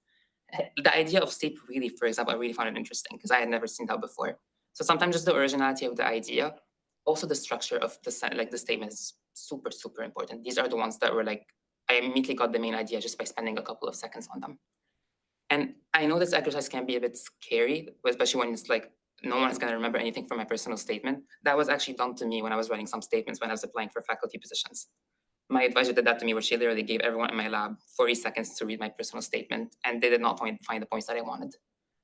The idea of state relief, for example, I really found it interesting because I had never seen that before. So sometimes just the originality of the idea. Also, the structure of the statement is super, super important. These are the ones that were like, I immediately got the main idea just by spending a couple of seconds on them. And I know this exercise can be a bit scary, especially when it's like, no one is going to remember anything from my personal statement. That was actually done to me when I was writing some statements when I was applying for faculty positions. My advisor did that to me, where she literally gave everyone in my lab 40 seconds to read my personal statement, and they did not find the points that I wanted.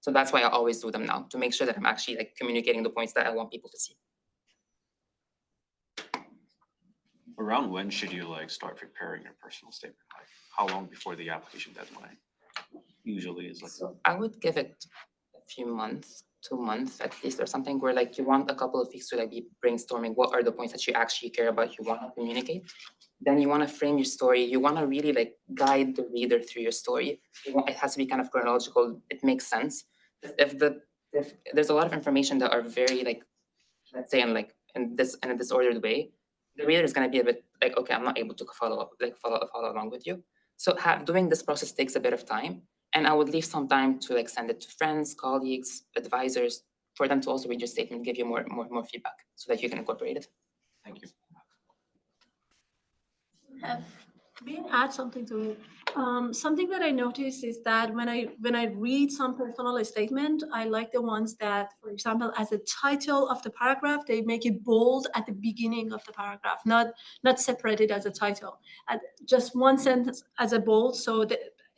So that's why I always do them now, to make sure that I'm actually like communicating the points that I want people to see. Around when should you like start preparing your personal statement? Like how long before the application deadline usually is like? So I would give it a few months, 2 months at least, or something where like you want a couple of weeks to like be brainstorming what are the points that you actually care about, you want to communicate. Then you want to frame your story. You want to really like guide the reader through your story. It has to be kind of chronological. It makes sense. If there's a lot of information that are very like, let's say in a disordered way, the reader is going to be a bit like, okay, I'm not able to follow along with you. So doing this process takes a bit of time, and I would leave some time to like send it to friends, colleagues, advisors, for them to also read your statement, give you more feedback, so that you can incorporate it. Thank you. May I add something to it? Something that I noticed is that when I read some personal statement, I like the ones that, for example, as a title of the paragraph, they make it bold at the beginning of the paragraph, not separated as a title. Just one sentence as a bold, so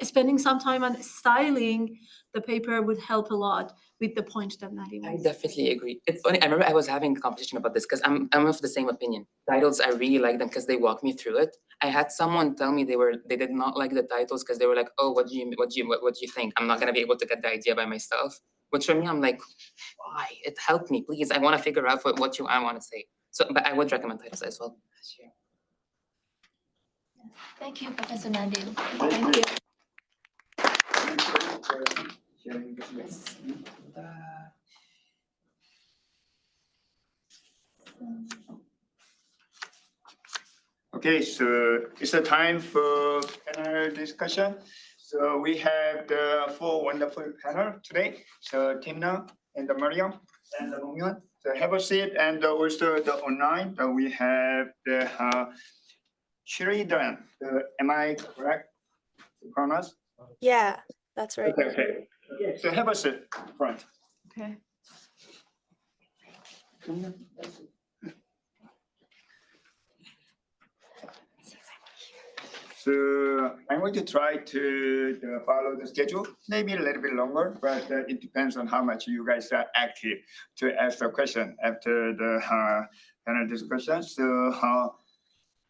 spending some time on styling the paper would help a lot with the point that Nadim I was. definitely agree. It's funny. I remember I was having a conversation about this because I'm of the same opinion. Titles, I really like them because they walk me through it. I had someone tell me they did not like the titles because they were like, oh, what do you think? I'm not gonna be able to get the idea by myself. Which for me, I'm like, why? It helped me, please. I want to figure out what I want to say. So, but I would recommend titles as well. Thank you, Professor Nadim. Thank you. Okay, so it's the time for panel discussion. So we have the 4 wonderful panel today. So Timna and Mariam and Mengyuan. So have a seat, and also the online. We have the Sheridan. Am I correct to pronounce? Yeah, that's right. Okay. So have a seat front. Okay. So I'm going to try to follow the schedule, maybe a little bit longer, but it depends on how much you guys are active to ask the question after the panel discussion. So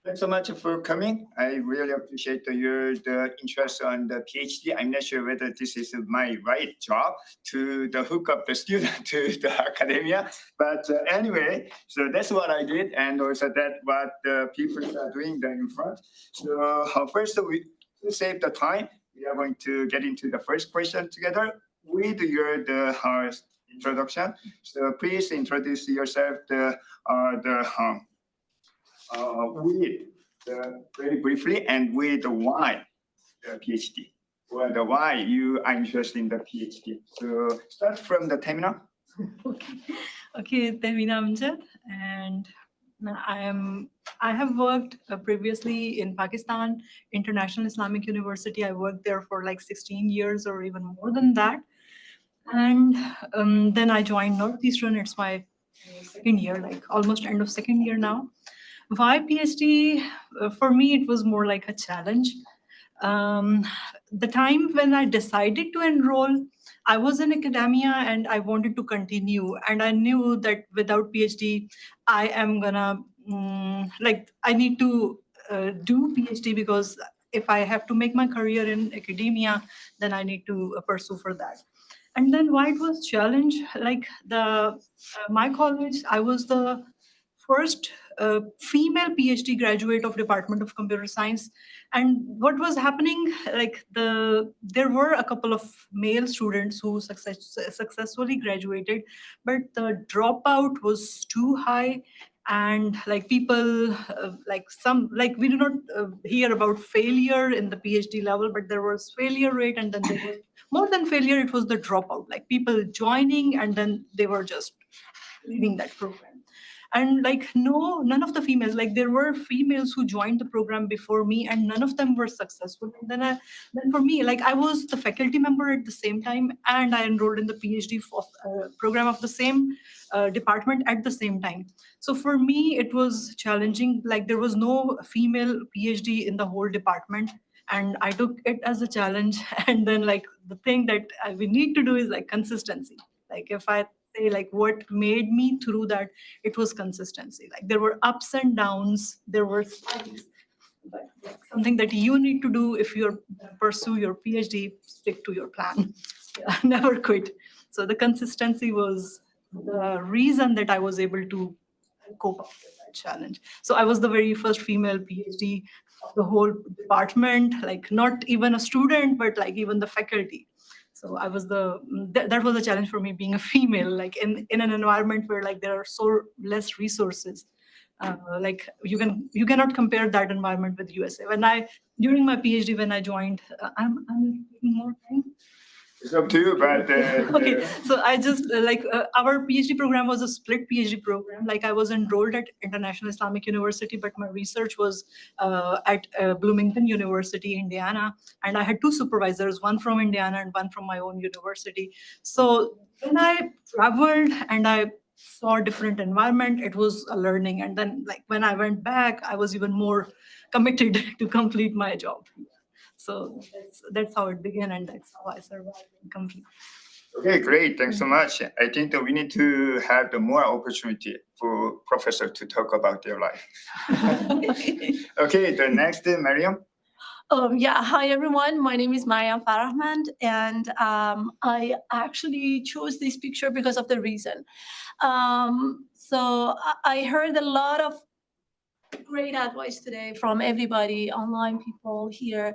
thanks so much for coming. I really appreciate your interest on the PhD. I'm not sure whether this is my right job to hook up the student to the academia, but anyway, so that's what I did, and also that's what the people are doing there in front. So first, to save the time, we are going to get into the first question together with your introduction. So please introduce yourself very briefly, and with why the PhD, or the why you are interested in the PhD. So start from the terminal. Okay, Temina Amjad, and I have worked previously in Pakistan, International Islamic University. I worked there for like 16 years or even more than that. And then I joined Northeastern. It's my second year, like almost end of second year now. Why PhD? For me, it was more like a challenge. The time when I decided to enroll, I was in academia and I wanted to continue. And I knew that without PhD, I am gonna, I need to do PhD because if I have to make my career in academia, then I need to pursue for that. And then why it was challenge, like my college, I was the first female PhD graduate of Department of Computer Science. And what was happening, like there were a couple of male students who successfully graduated, but the dropout was too high. And like people, we do not hear about failure in the PhD level, but there was failure rate, and then there was more than failure, it was the dropout, like people joining and then they were just leaving that program. And like none of the females, like there were females who joined the program before me and none of them were successful. And then for me, like I was the faculty member at the same time and I enrolled in the PhD program of the same department at the same time. So for me, it was challenging. Like there was no female PhD in the whole department. And I took it as a challenge. And then like the thing that we need to do is like consistency. Like if I say like what made me through that, it was consistency. Like there were ups and downs, there were spikes, but like something that you need to do if you're pursue your PhD, stick to your plan. Yeah, never quit. So the consistency was the reason that I was able to cope up with that challenge. So I was the very first female PhD of the whole department, like not even a student, but like even the faculty. So I was that was a challenge for me being a female, like in an environment where like there are so less resources. Like you cannot compare that environment with USA. During my PhD, when I joined, I'm taking more time. It's up to you, but okay. So I just our PhD program was a split PhD program. Like I was enrolled at International Islamic University, but my research was at Bloomington University, Indiana, and I had two supervisors, one from Indiana and one from my own university. So when I traveled and I saw a different environment, it was a learning. And then like when I went back, I was even more committed to complete my job. So that's how it began, and that's how I survived and completed. Okay, great. Thanks so much. I think that we need to have the more opportunity for professors to talk about their life. Okay, the next, Mariam. Yeah, hi everyone. My name is Mariam Farahmand, and I actually chose this picture because of the reason. So I heard a lot of great advice today from everybody, online people here.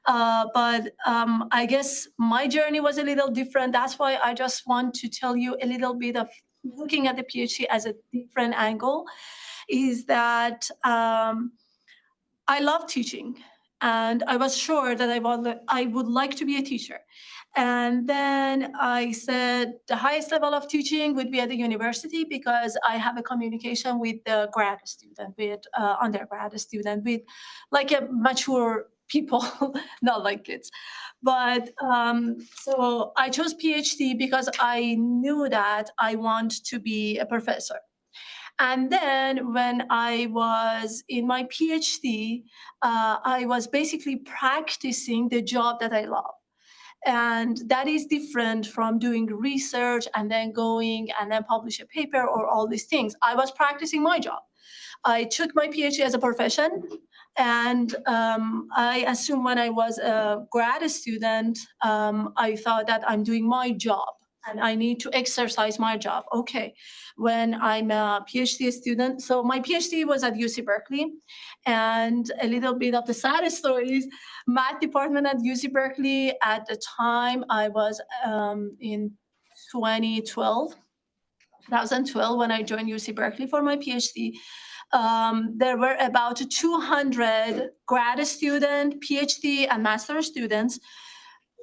But I guess my journey was a little different. That's why I just want to tell you a little bit of looking at the PhD as a different angle, is that I love teaching. And I was sure that I would like to be a teacher. And then I said the highest level of teaching would be at the university because I have a communication with the grad student, with undergrad student, with like a mature people, not like kids. But so I chose PhD because I knew that I want to be a professor. And then when I was in my PhD, I was basically practicing the job that I love. And that is different from doing research and then going and then publish a paper or all these things. I was practicing my job. I took my PhD as a profession. And I assume when I was a grad student, I thought that I'm doing my job and I need to exercise my job. Okay, when I'm a PhD student, so my PhD was at UC Berkeley, and a little bit of the sad stories, math department at UC Berkeley at the time I was in 2012 when I joined UC Berkeley for my PhD. There were about 200 grad student, PhD, and master students.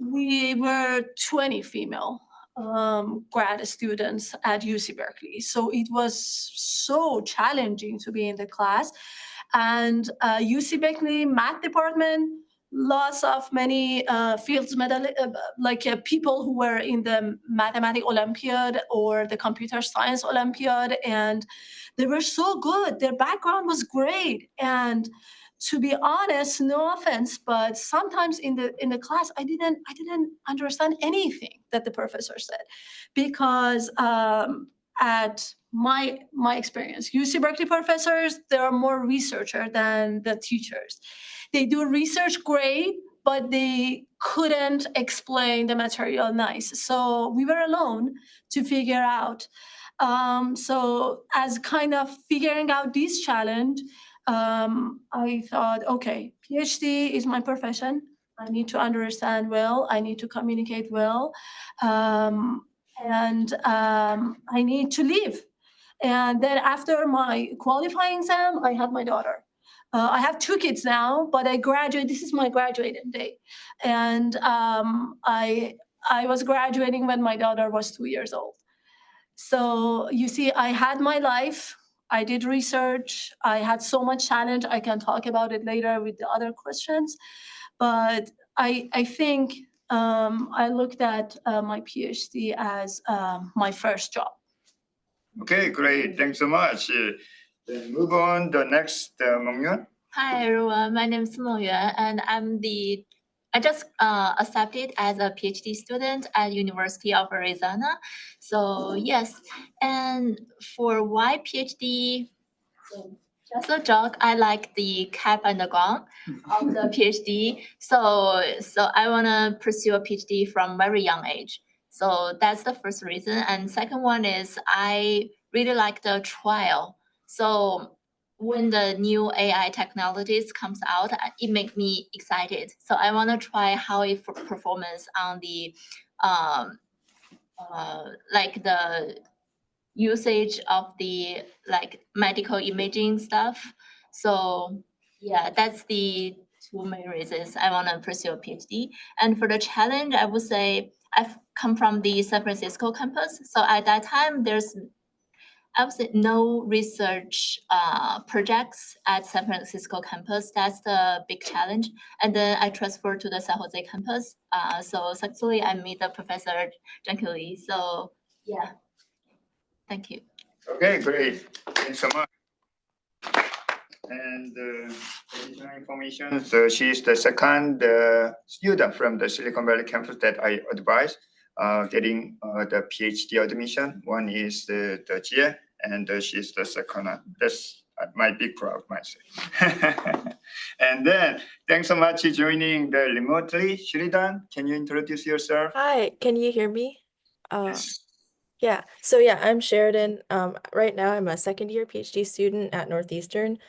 We were 20 female. grad students at UC Berkeley. So it was so challenging to be in the class. And UC Berkeley math department, lots of many fields people who were in the mathematics Olympiad or the computer science Olympiad, and they were so good. Their background was great. And to be honest, no offense, but sometimes in the class, I didn't understand anything that the professor said, because at my experience, UC Berkeley professors, they are more researcher than the teachers. They do research great, but they couldn't explain the material nice. So we were alone to figure out. So as kind of figuring out this challenge, I thought, okay, PhD is my profession. I need to understand well. I need to communicate well. And I need to live. And then after my qualifying exam, I had my daughter. I have 2 kids now, but I graduate. This is my graduating day. And I was graduating when my daughter was 2 years old. So you see, I had my life. I did research. I had so much challenge. I can talk about it later with the other questions. But I think I looked at my PhD as my first job. Okay, great. Thanks so much. Then move on the next Mengyuan. Hi everyone, my name is Mengyuan, and I just accepted as a PhD student at University of Arizona. So yes, and for why PhD, just a joke, I like the cap and the gown of the PhD. So I want to pursue a PhD from very young age. So that's the first reason. And second one is I really like the trial. So when the new AI technologies comes out, it makes me excited. So I want to try how it performance on the like the usage of the like medical imaging stuff. So yeah, that's the 2 main reasons I want to pursue a PhD. And for the challenge, I would say I've come from the San Francisco campus. So at that time, there's I would say no research projects at San Francisco campus. That's the big challenge. And then I transferred to the San Jose campus. So successfully I meet the professor Jeongkyu. So yeah, thank you. Okay, great. Thanks so much. And additional information, so she's the second student from the Silicon Valley campus that I advise getting the PhD admission. One is the Jie, and she's the second one. That's my big proud myself. And then, thanks so much for joining the remotely. Shridan, can you introduce yourself? Hi, can you hear me? Yes. Yeah, so yeah, I'm Sheridan. Right now I'm a second-year PhD student at Northeastern.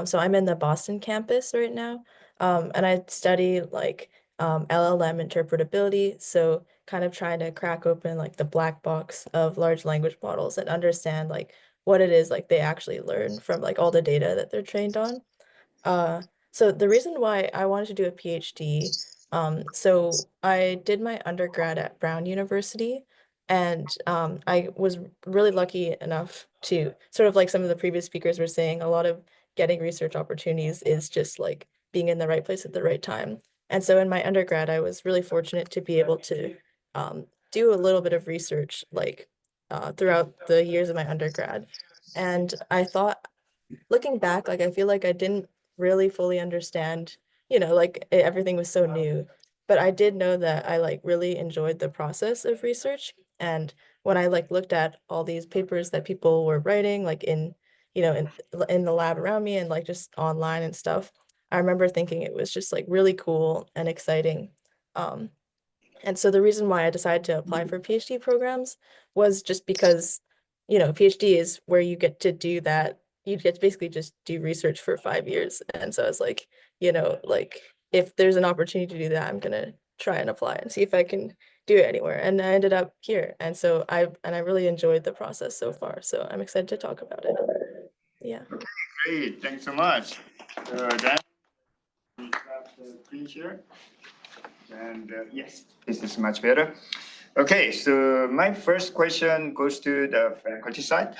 So I'm in the Boston campus right now. And I study like LLM interpretability, so kind of trying to crack open like the black box of large language models and understand like what it is like they actually learn from like all the data that they're trained on. So the reason why I wanted to do a PhD, so I did my undergrad at Brown University, and I was really lucky enough to sort of like some of the previous speakers were saying, a lot of getting research opportunities is just like being in the right place at the right time. And so in my undergrad, I was really fortunate to be able to do a little bit of research like throughout the years of my undergrad. And I thought, looking back, like I feel like I didn't really fully understand, like everything was so new. But I did know that I like really enjoyed the process of research. And when I like looked at all these papers that people were writing, like in the lab around me and like just online and stuff, I remember thinking it was just like really cool and exciting. And so the reason why I decided to apply for PhD programs was just because, PhD is where you get to do that. You get to basically just do research for 5 years. And so I was like, like if there's an opportunity to do that, I'm gonna try and apply and see if I can do it anywhere. And I ended up here. And so I really enjoyed the process so far. So I'm excited to talk about it. Yeah. Okay, great. Thanks so much. Then we have the screen share. And yes, this is much better. Okay, so my first question goes to the faculty side,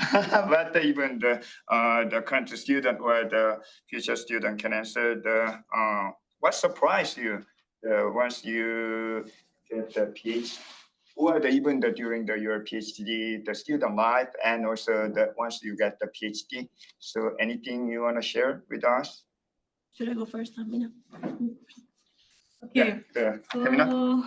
but even the current student or the future student can answer what surprised you once you get the PhD, or during your PhD, the student life, and also once you get the PhD. So anything you want to share with us? Should I go first, Amina? Yeah, Okay. Hamina? So,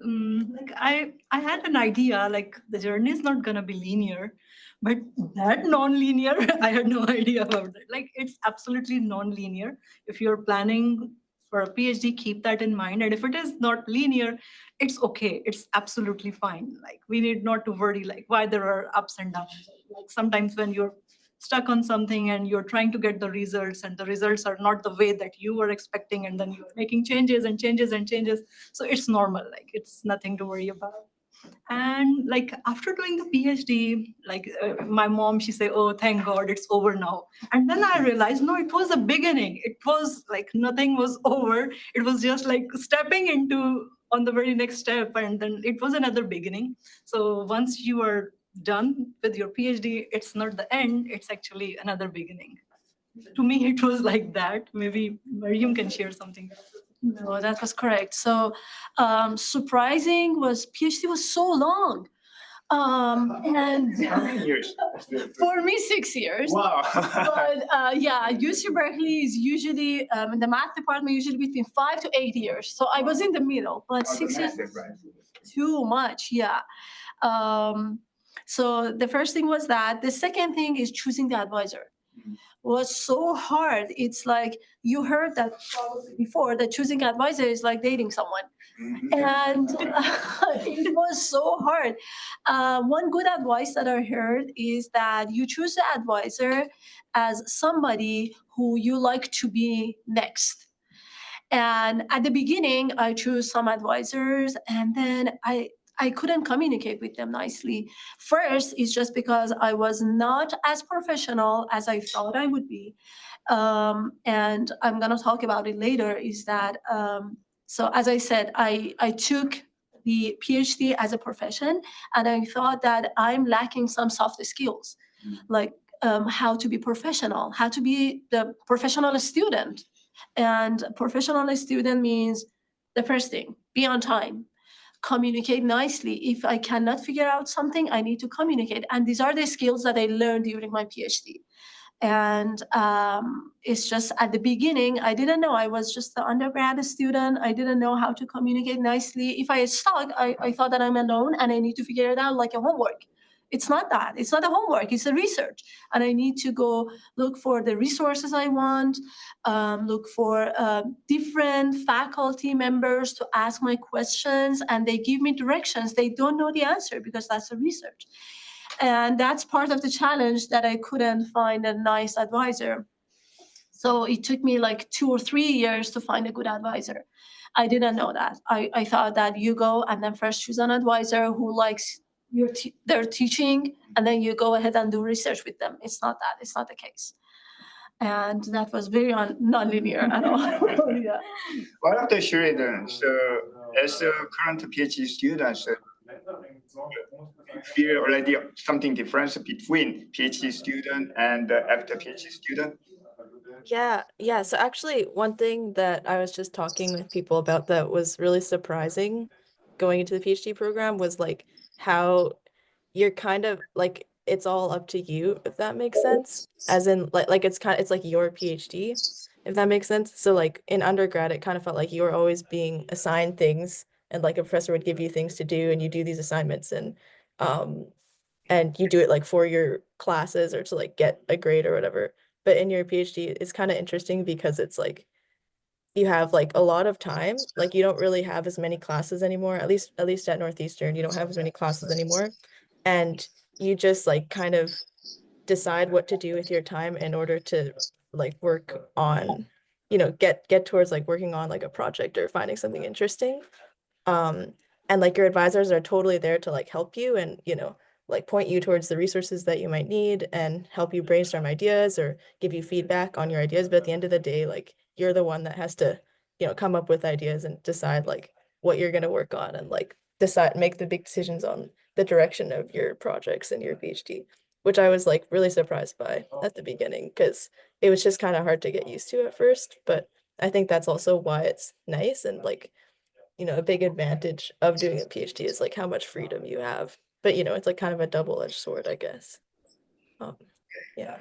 like I had an idea, like the journey is not gonna be linear, but that non-linear, I had no idea about it. Like it's absolutely non-linear. If you're planning for a PhD, keep that in mind. And if it is not linear, it's okay. It's absolutely fine. Like we need not to worry like why there are ups and downs. Like sometimes when you're stuck on something and you're trying to get the results and the results are not the way that you were expecting, and then you're making changes and changes and changes. So it's normal, like it's nothing to worry about. And like after doing the PhD, like my mom, she said, oh, thank God it's over now. And then I realized, no, it was a beginning. It was like nothing was over. It was just like stepping into on the very next step. And then it was another beginning. So once you are done with your PhD, it's not the end, it's actually another beginning. To me, it was like that. Maybe Mariam can share something. No, that was correct. So surprising was PhD was so long. And How many years? for me, 6 years. Wow. But yeah, UC Berkeley is usually in the math department usually between 5 to 8 years. So I was in the middle, but 6 years too much. Yeah. So the first thing was that. The second thing is choosing the advisor. Was so hard. It's like you heard that probably before that choosing advisor is like dating someone. And it was so hard. One good advice that I heard is that you choose the advisor as somebody who you like to be next. And at the beginning, I chose some advisors, and then I couldn't communicate with them nicely. First, it's just because I was not as professional as I thought I would be. And I'm gonna talk about it later. Is that so? As I said, I took the PhD as a profession, and I thought that I'm lacking some soft skills, like how to be professional, how to be the professional student. And professional student means the first thing, be on time, communicate nicely. If I cannot figure out something, I need to communicate. And these are the skills that I learned during my PhD. And it's just at the beginning, I didn't know. I was just the undergrad student. I didn't know how to communicate nicely. If I stuck, I thought that I'm alone and I need to figure it out like a homework. It's not that. It's not a homework. It's a research. And I need to go look for the resources I want, look for different faculty members to ask my questions, and they give me directions. They don't know the answer because that's a research. And that's part of the challenge, that I couldn't find a nice advisor. So it took me like 2 or 3 years to find a good advisor. I didn't know that. I thought that you go and then first choose an advisor who likes their teaching, and then you go ahead and do research with them. It's not that. It's not the case. And that was very non-linear at all. Yeah. One of the students, as a current PhD student, feel already something different between PhD student and after PhD student? Yeah. So actually, one thing that I was just talking with people about that was really surprising going into the PhD program was like how you're kind of like it's all up to you, if that makes sense. As in like it's like your PhD, if that makes sense. So like in undergrad, it kind of felt like you were always being assigned things, and like a professor would give you things to do, and you do these assignments, and you do it like for your classes or to like get a grade or whatever. But in your PhD, it's kind of interesting because it's like you have like a lot of time. Like you don't really have as many classes anymore. At least at Northeastern, you don't have as many classes anymore. And you just like kind of decide what to do with your time in order to like work on, get towards like working on like a project or finding something interesting. And like your advisors are totally there to like help you and, like point you towards the resources that you might need and help you brainstorm ideas or give you feedback on your ideas. But at the end of the day, like you're the one that has to, come up with ideas and decide like what you're going to work on and like make the big decisions on the direction of your projects and your PhD, which I was like really surprised by at the beginning because it was just kind of hard to get used to at first. But I think that's also why it's nice, and like, you know, a big advantage of doing a PhD is like how much freedom you have. But you know, it's like kind of a double-edged sword, I guess. Yeah.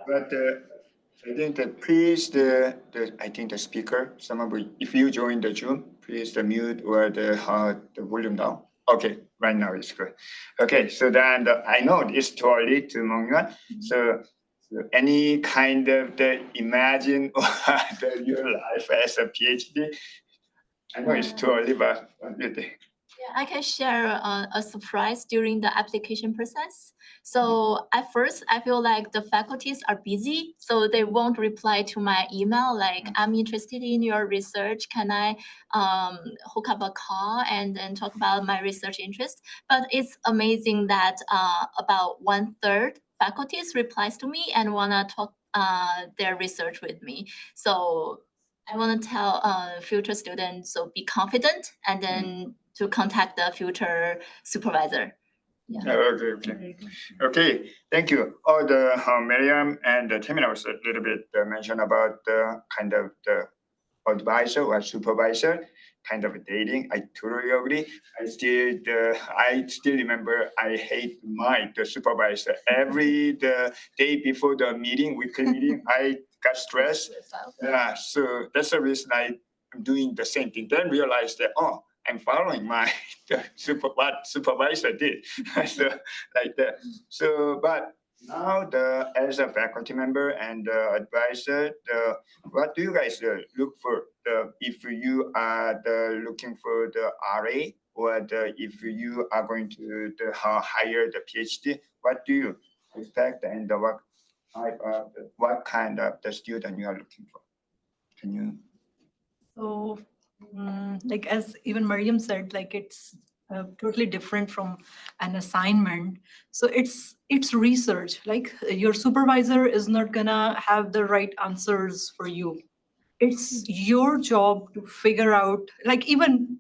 But I think that please I think the speaker, if you join the Zoom, please the mute or the volume down. Okay, right now it's good. Okay, so then I know it's too early to Mengyuan. So any kind of imagine your life as a PhD. I know it's too early, but what do you think? Yeah, I can share a surprise during the application process. So at first, I feel like the faculties are busy, so they won't reply to my email like, I'm interested in your research. Can I hook up a call and then talk about my research interest? But it's amazing that about 1/3 faculties replies to me and wanna talk their research with me. So I want to tell future students, so be confident and then to contact the future supervisor. Yeah. Okay, thank you. Miriam and Timina was a little bit mentioned about the kind of the advisor or supervisor kind of dating. I totally agree. I still remember I hate the supervisor. Every the day before the weekly meeting, I got stressed. Yeah, so that's the reason I'm doing the same thing. Then realize that I'm following what supervisor did. So like that. So but now as a faculty member and advisor, what do you guys look for? If you are looking for the RA or if you are going to hire the PhD, what do you expect and what kind of the student you are looking for? Can you? So, like as even Mariam said, like it's totally different from an assignment. So it's research. Like your supervisor is not gonna have the right answers for you. It's your job to figure out, like even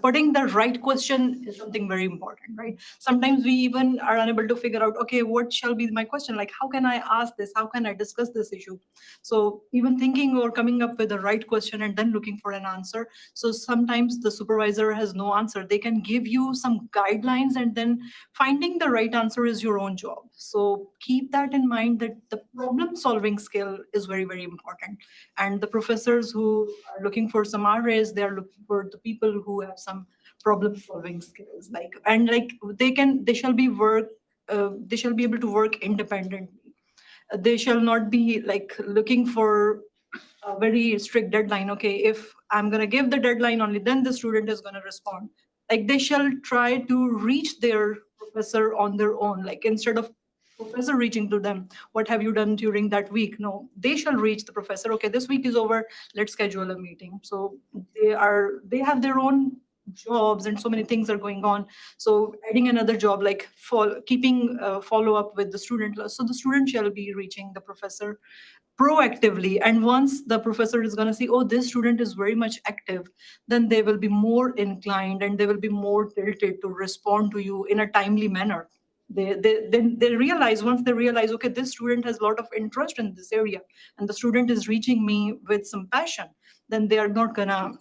putting the right question is something very important, right? Sometimes we even are unable to figure out, okay, what shall be my question? Like, how can I ask this? How can I discuss this issue? So even thinking or coming up with the right question and then looking for an answer. So sometimes the supervisor has no answer. They can give you some guidelines, and then finding the right answer is your own job. So keep that in mind, that the problem solving skill is very, very important. And the professors who are looking for some RAs, they are looking for the people who have some problem solving skills, they shall be able to work independently. They shall not be like looking for a very strict deadline. Okay, if I'm going to give the deadline, only then the student is going to respond. Like they shall try to reach their professor on their own, like instead of professor reaching to them, what have you done during that week? No, they shall reach the professor. Okay, this week is over, let's schedule a meeting. So they have their own jobs and so many things are going on. So adding another job, like keeping follow up with the student, so the student shall be reaching the professor proactively. And once the professor is going to see, oh, this student is very much active, then they will be more inclined and they will be more tilted to respond to you in a timely manner. They realize, once they realize, okay, this student has a lot of interest in this area and the student is reaching me with some passion, then they are not gonna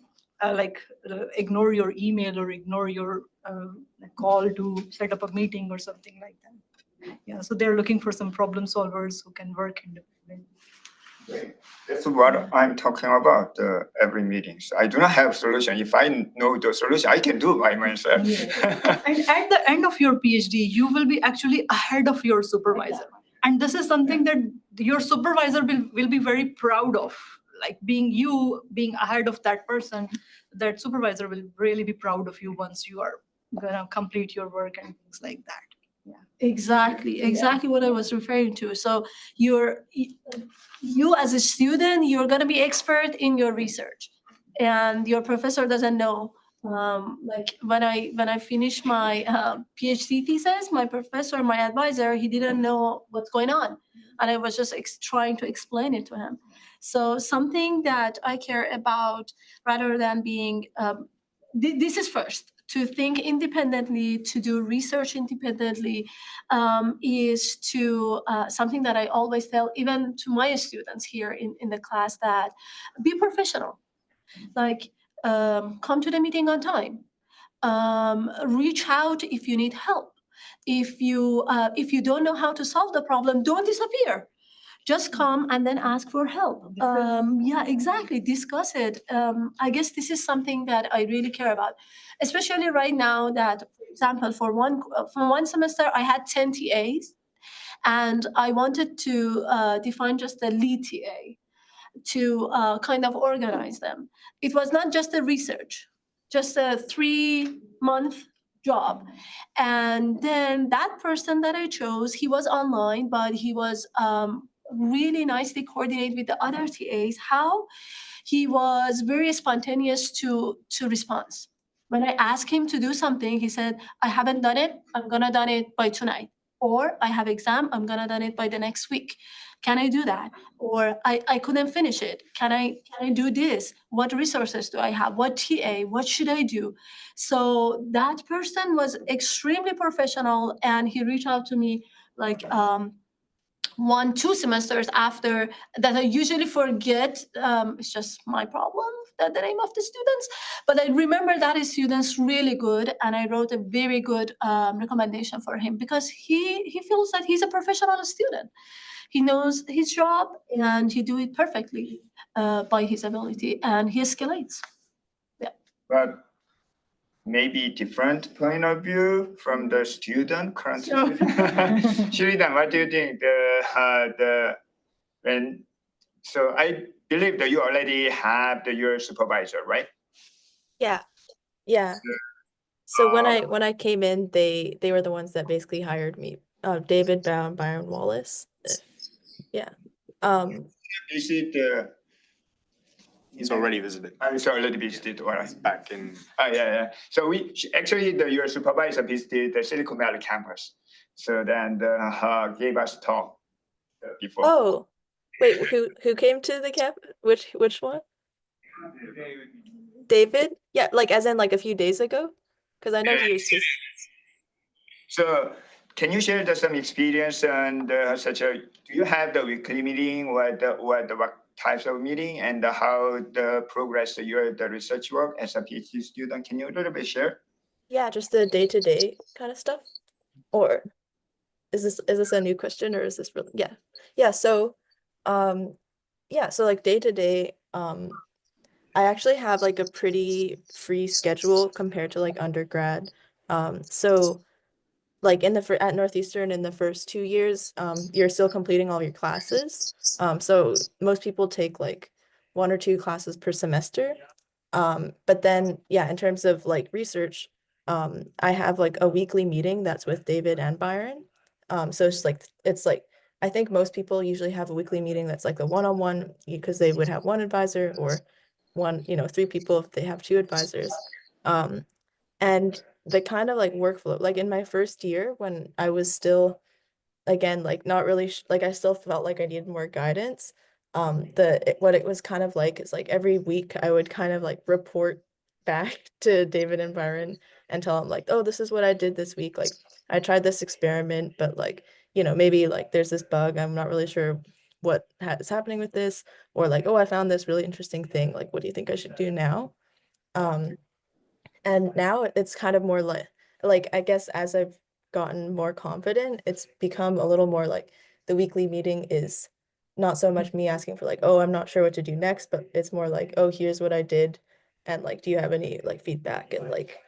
ignore your email or ignore your call to set up a meeting or something like that. Yeah, so they're looking for some problem solvers who can work independently. That's what I'm talking about every meeting. So I do not have solution. If I know the solution, I can do by myself. And at the end of your PhD, you will be actually ahead of your supervisor. And this is something that your supervisor will be very proud of. Like being ahead of that person, that supervisor will really be proud of you once you are gonna complete your work and things like that. Exactly what I was referring to. So you as a student, you're going to be expert in your research, and your professor doesn't know. Like when I finished my PhD thesis, my professor, my advisor, he didn't know what's going on, and I was just trying to explain it to him. So something that I care about, rather than being this is first. to think independently, to do research independently, is to something that I always tell even to my students here in the class, that be professional. Like, come to the meeting on time. Reach out if you need help. If you don't know how to solve the problem, don't disappear. Just come and then ask for help. Yeah, exactly. Discuss it. I guess this is something that I really care about, especially right now that, for example, for one semester, I had 10 TAs, and I wanted to define just the lead TA to kind of organize them. It was not just a research, just a 3-month job. And then that person that I chose, he was online, but he was really nicely coordinated with the other TAs. How? He was very spontaneous to response. When I asked him to do something, he said, I haven't done it, I'm gonna done it by tonight. Or I have exam, I'm gonna done it by the next week. Can I do that? Or I couldn't finish it. Can I do this? What resources do I have? What TA? What should I do? So that person was extremely professional, and he reached out to me like 1-2 semesters after that. I usually forget. It's just my problem, the name of the students. But I remember that his students really good, and I wrote a very good recommendation for him because he feels that he's a professional student. He knows his job and he do it perfectly by his ability, and he escalates. Yeah. But maybe different point of view from the student, current student. Shiridan, what do you think? So I believe that you already have your supervisor, right? Yeah. Yeah. So when I came in, they were the ones that basically hired me. David Brown, Byron Wallace. Yeah. Visit He's already visited. It's already visited, all right. Back in. Yeah. So your supervisor visited the Silicon Valley campus. So then gave us talk before. Oh, wait, who came to the camp? Which one? David? Yeah, like as in like a few days ago? Because I know he was just. So can you share some experience and do you have the weekly meeting, what types of meeting, and how the progress the research work as a PhD student? Can you a little bit share? Yeah, just the day-to-day kind of stuff. Or is this a new question, or is this really? Yeah. So like day-to-day, I actually have like a pretty free schedule compared to like undergrad. So like at Northeastern in the first 2 years, you're still completing all your classes. So most people take like 1 or 2 classes per semester. But then in terms of like research, I have like a weekly meeting that's with David and Byron. So it's like I think most people usually have a weekly meeting that's like a one-on-one because they would have one advisor or 3 people if they have 2 advisors. And the kind of like workflow, like in my first year when I was still, again, like not really, like I still felt like I needed more guidance. What it was kind of like is like every week I would kind of like report back to David and Byron and tell them like, oh, this is what I did this week. Like I tried this experiment, but like, maybe like there's this bug. I'm not really sure what is happening with this, or like, oh, I found this really interesting thing. Like, what do you think I should do now? And now it's kind of more like I guess as I've gotten more confident, it's become a little more like the weekly meeting is not so much me asking for like, oh, I'm not sure what to do next, but it's more like, oh, here's what I did, and like, do you have any like feedback, and like,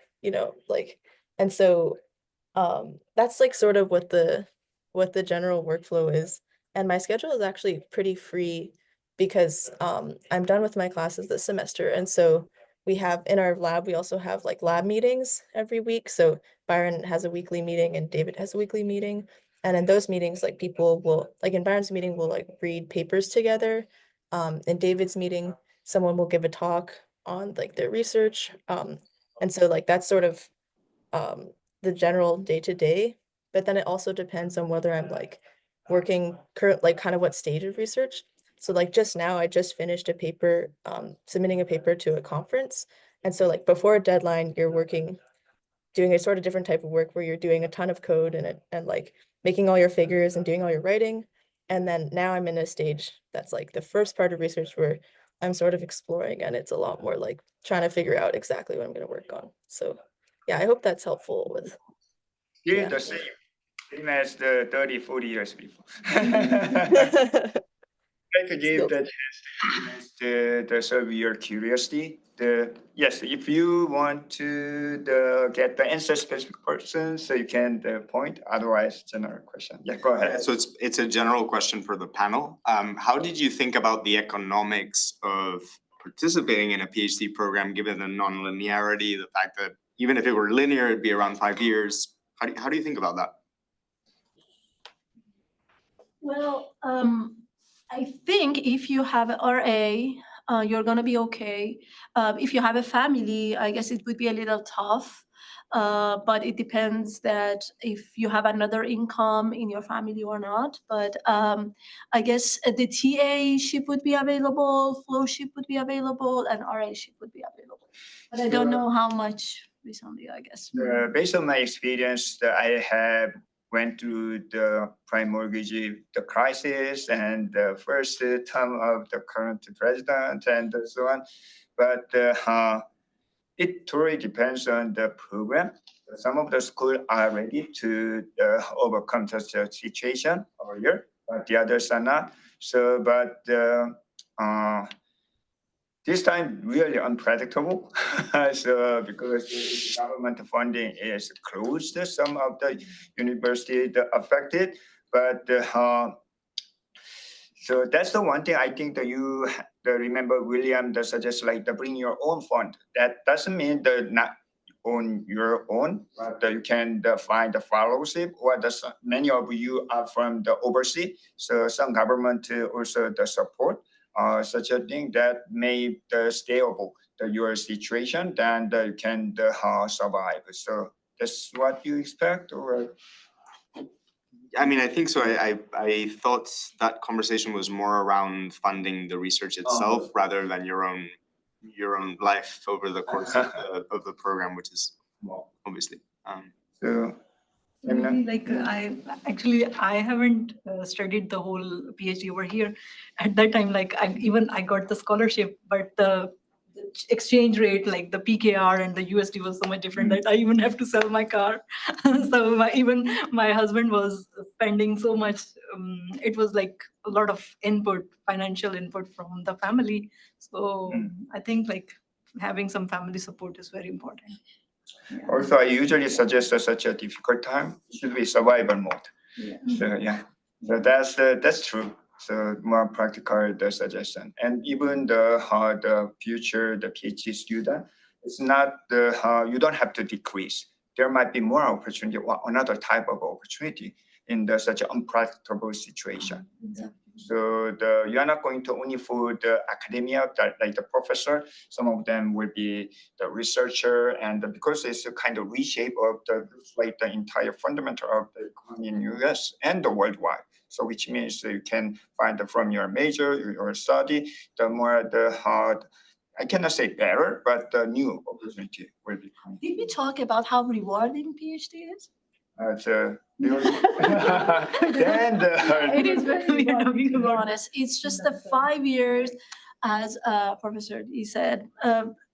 like, and so that's like sort of what the general workflow is. And my schedule is actually pretty free because I'm done with my classes this semester, and so we have in our lab, we also have like lab meetings every week. So Byron has a weekly meeting and David has a weekly meeting. And in those meetings, like people will, like in Byron's meeting, we'll like read papers together. In David's meeting, someone will give a talk on like their research. And so like that's sort of the general day-to-day, but then it also depends on whether I'm like working like kind of what stage of research. So like just now I just finished a paper, submitting a paper to a conference. And so like before a deadline, you're working doing a sort of different type of work where you're doing a ton of code and like making all your figures and doing all your writing. And then now I'm in a stage that's like the first part of research where I'm sort of exploring, and it's a lot more like trying to figure out exactly what I'm going to work on. So yeah, I hope that's helpful with. Here Yeah. the same as the 30, 40 years before. I could give the chance to serve your curiosity. Yes, if you want to get the answer specific person, so you can point. Otherwise, general question. Yeah, go ahead. So it's a general question for the panel. How did you think about the economics of participating in a PhD program, given the non-linearity, the fact that even if it were linear, it'd be around 5 years? How do you think about that? Well, I think if you have an RA, you're gonna be okay. If you have a family, I guess it would be a little tough. But it depends that if you have another income in your family or not. But I guess the TA ship would be available, flow ship would be available, and RA ship would be available. But I don't know how much recently, I guess. Based on my experience, that I have went through the prime mortgage, the crisis, and the first term of the current president, and so on. But it totally depends on the program. Some of the schools are ready to overcome such a situation earlier, but the others are not. So, but this time really unpredictable. So because the government funding is closed, some of the universities affected, but so that's the one thing I think that you remember William that suggests like the bring your own fund. That doesn't mean that not on your own, but you can find the fellowship, or many of you are from the overseas, so some government also the support. Such a thing that may stable your situation, then you can survive. So that's what you expect, or? I mean, I think so. I thought that conversation was more around funding the research itself rather than your own life over the course of the program, which is obviously. So. Maybe like I haven't studied the whole PhD over here. At that time, like I got the scholarship, but the exchange rate, like the PKR and the USD was so much different that I even have to sell my car. So even my husband was spending so much. It was like a lot of financial input from the family. So I think like having some family support is very important. Yeah. Also, I usually suggest such a difficult time should be survival mode. Yeah. So yeah, so that's true. So more practical the suggestion, and even the future the PhD student, it's not you don't have to decrease. There might be more opportunity or another type of opportunity in such an unpredictable situation. Exactly. So you are not going to only for the academia, like the professor. Some of them will be the researcher, and because it's a kind of reshape of the entire fundamental of the economy in US and the worldwide. So which means you can find from your major, your study, the more the hard. I cannot say better, but the new opportunity will be coming. Did we talk about how rewarding PhD is? It is very rewarding, to be honest. It's just the 5 years, as Professor Lee said,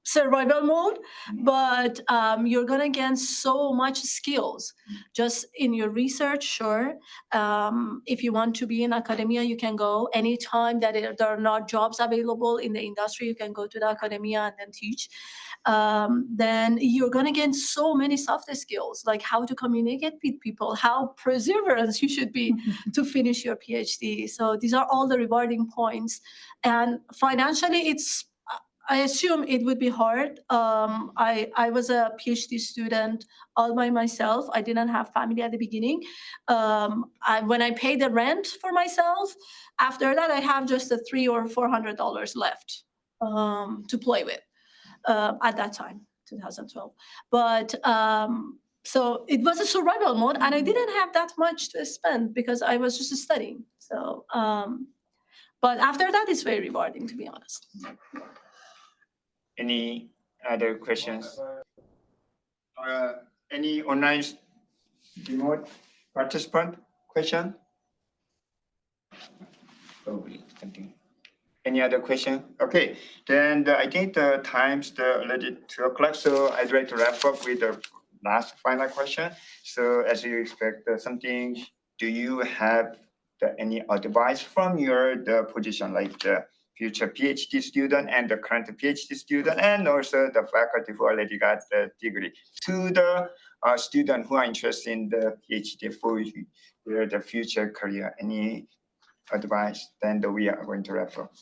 survival mode, but you're gonna gain so much skills just in your research. Sure, if you want to be in academia, you can go anytime that there are not jobs available in the industry, you can go to the academia and then teach. Then you're gonna gain so many soft skills, like how to communicate with people, how perseverance you should be to finish your PhD. So these are all the rewarding points. And financially, I assume it would be hard. I was a PhD student all by myself. I didn't have family at the beginning. When I paid the rent for myself, after that I have just the $300 or $400 left to play with at that time, 2012. But so it was a survival mode, and I didn't have that much to spend because I was just studying. So, but after that, it's very rewarding, to be honest. Any other questions? any online remote participant question? Probably something. Any other question? Okay, then I think the time's already 2 o'clock, so I'd like to wrap up with the last final question. So as you expect something, do you have any advice from the position, like the future PhD student and the current PhD student, and also the faculty who already got the degree, to the student who are interested in the PhD for the future career? Any advice? Then we are going to wrap up.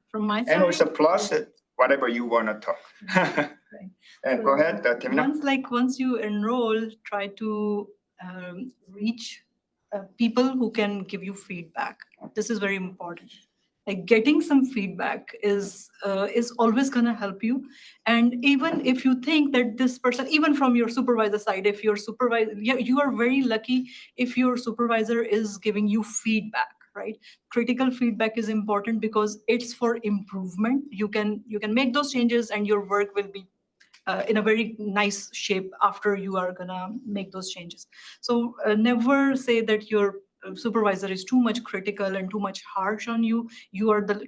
From my side. And also plus whatever you want to talk. Go ahead, Timina. Once you enroll, try to reach people who can give you feedback. This is very important. Like getting some feedback is always going to help you. And even if you think that this person, even from your supervisor side, if your supervisor, you are very lucky if your supervisor is giving you feedback, right? Critical feedback is important because it's for improvement. You can make those changes and your work will be in a very nice shape after you are gonna make those changes. So never say that your supervisor is too much critical and too much harsh on you.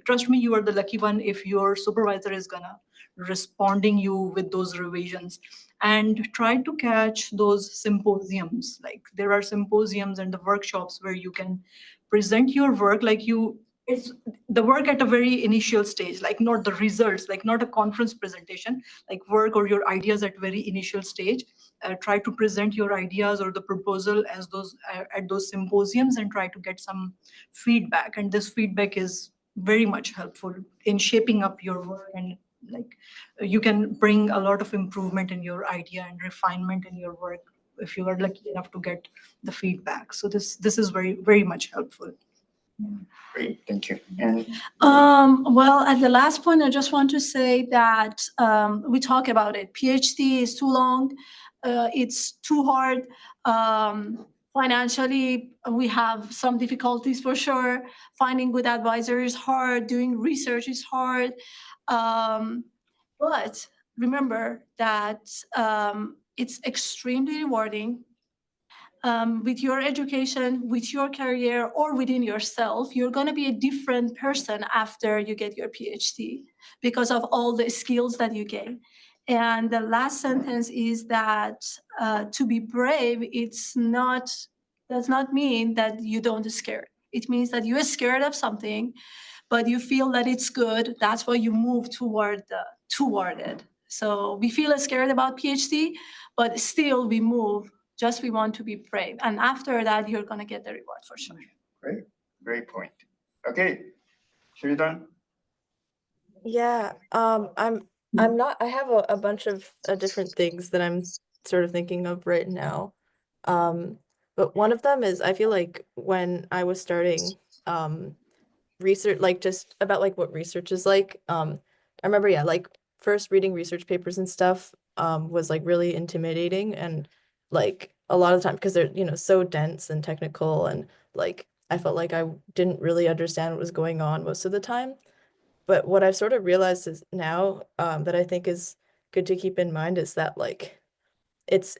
Trust me, you are the lucky one if your supervisor is gonna responding you with those revisions. And try to catch those symposiums. Like there are symposiums and the workshops where you can present your work it's the work at a very initial stage, like not the results, like not a conference presentation, like work or your ideas at very initial stage. Try to present your ideas or the proposal as at those symposiums and try to get some feedback. And this feedback is very much helpful in shaping up your work, and like you can bring a lot of improvement in your idea and refinement in your work if you are lucky enough to get the feedback. So this is very, very much helpful. Great, thank you. And well, at the last point, I just want to say that we talk about it. PhD is too long. It's too hard. Financially, we have some difficulties for sure. Finding good advisor is hard. Doing research is hard. But remember that it's extremely rewarding. With your education, with your career, or within yourself, you're going to be a different person after you get your PhD because of all the skills that you gain. And the last sentence is that to be brave, does not mean that you don't scared. It means that you're scared of something, but you feel that it's good. That's why you move toward it. So we feel scared about PhD, but still we move. Just we want to be brave, and after that, you're gonna get the reward for sure. Great, great point. Okay, Shridan. Yeah, I'm not. I have a bunch of different things that I'm sort of thinking of right now. But one of them is I feel like when I was starting research, like just about like what research is like. I remember, yeah, like first reading research papers and stuff was like really intimidating, and like a lot of the time because they're so dense and technical, and like I felt like I didn't really understand what was going on most of the time. But what I've sort of realized is now that I think is good to keep in mind is that like it's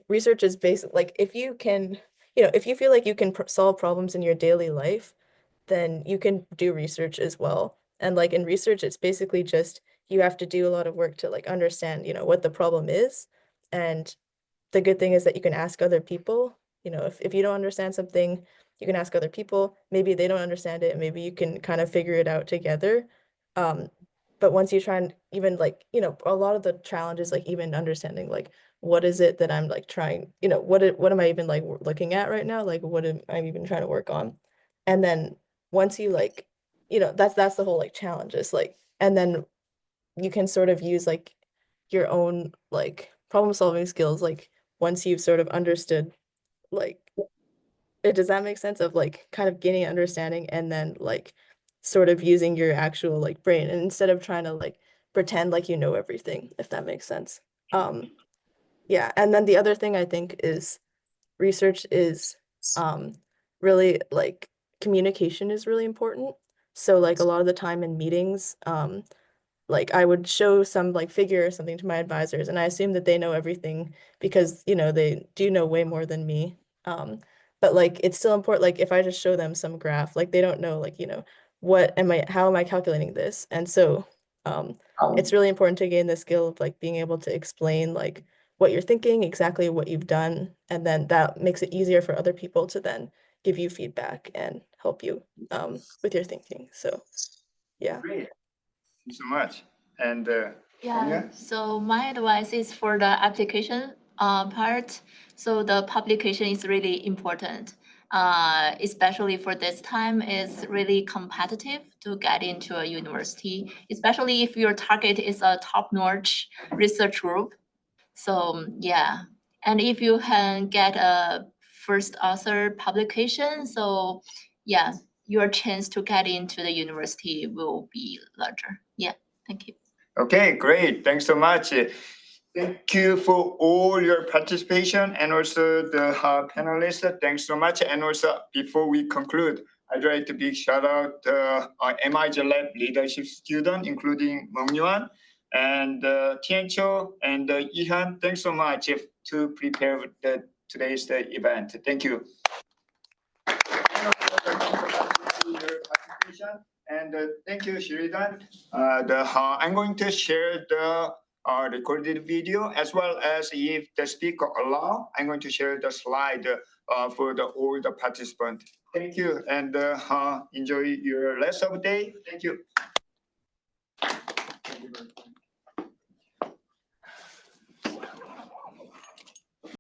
research is basic. Like if you can, if you feel like you can solve problems in your daily life, then you can do research as well. And like in research, it's basically just you have to do a lot of work to like understand, what the problem is. And the good thing is that you can ask other people, if you don't understand something, you can ask other people. Maybe they don't understand it, and maybe you can kind of figure it out together. But once you try and even like, a lot of the challenges, like even understanding like what is it that I'm like trying, what am I even like looking at right now? Like what am I even trying to work on? And then once you like, that's the whole like challenge is like, and then you can sort of use like your own like problem solving skills, like once you've sort of understood, like, does that make sense of like kind of gaining understanding and then like sort of using your actual like brain, and instead of trying to like pretend like you know everything, if that makes sense. Yeah, and then the other thing I think is research is really like communication is really important. So like a lot of the time in meetings, like I would show some like figure or something to my advisors, and I assume that they know everything because, you know, they do know way more than me. But like it's still important, like if I just show them some graph, like they don't know, like, you know, how am I calculating this? And so it's really important to gain the skill of like being able to explain like what you're thinking, exactly what you've done, and then that makes it easier for other people to then give you feedback and help you with your thinking. So yeah. Great. Thank you so much. And Yeah, Anya? so my advice is for the application part. So the publication is really important, especially for this time. It's really competitive to get into a university, especially if your target is a top-notch research group. So yeah, and if you can get a first author publication, so yeah, your chance to get into the university will be larger. Yeah, thank you. Okay, great. Thanks so much. Thank you for all your participation and also the panelists. Thanks so much. And also, before we conclude, I'd like to big shout out our MIG Lab leadership student, including Mengyuan and Tiancho and Ihan. Thanks so much to prepare today's event. Thank you. And thank you, Sheridan. I'm going to share the recorded video as well as, if the speaker allow, I'm going to share the slide for all the participants. Thank you, and enjoy your rest of the day. Thank you. Thank you very much.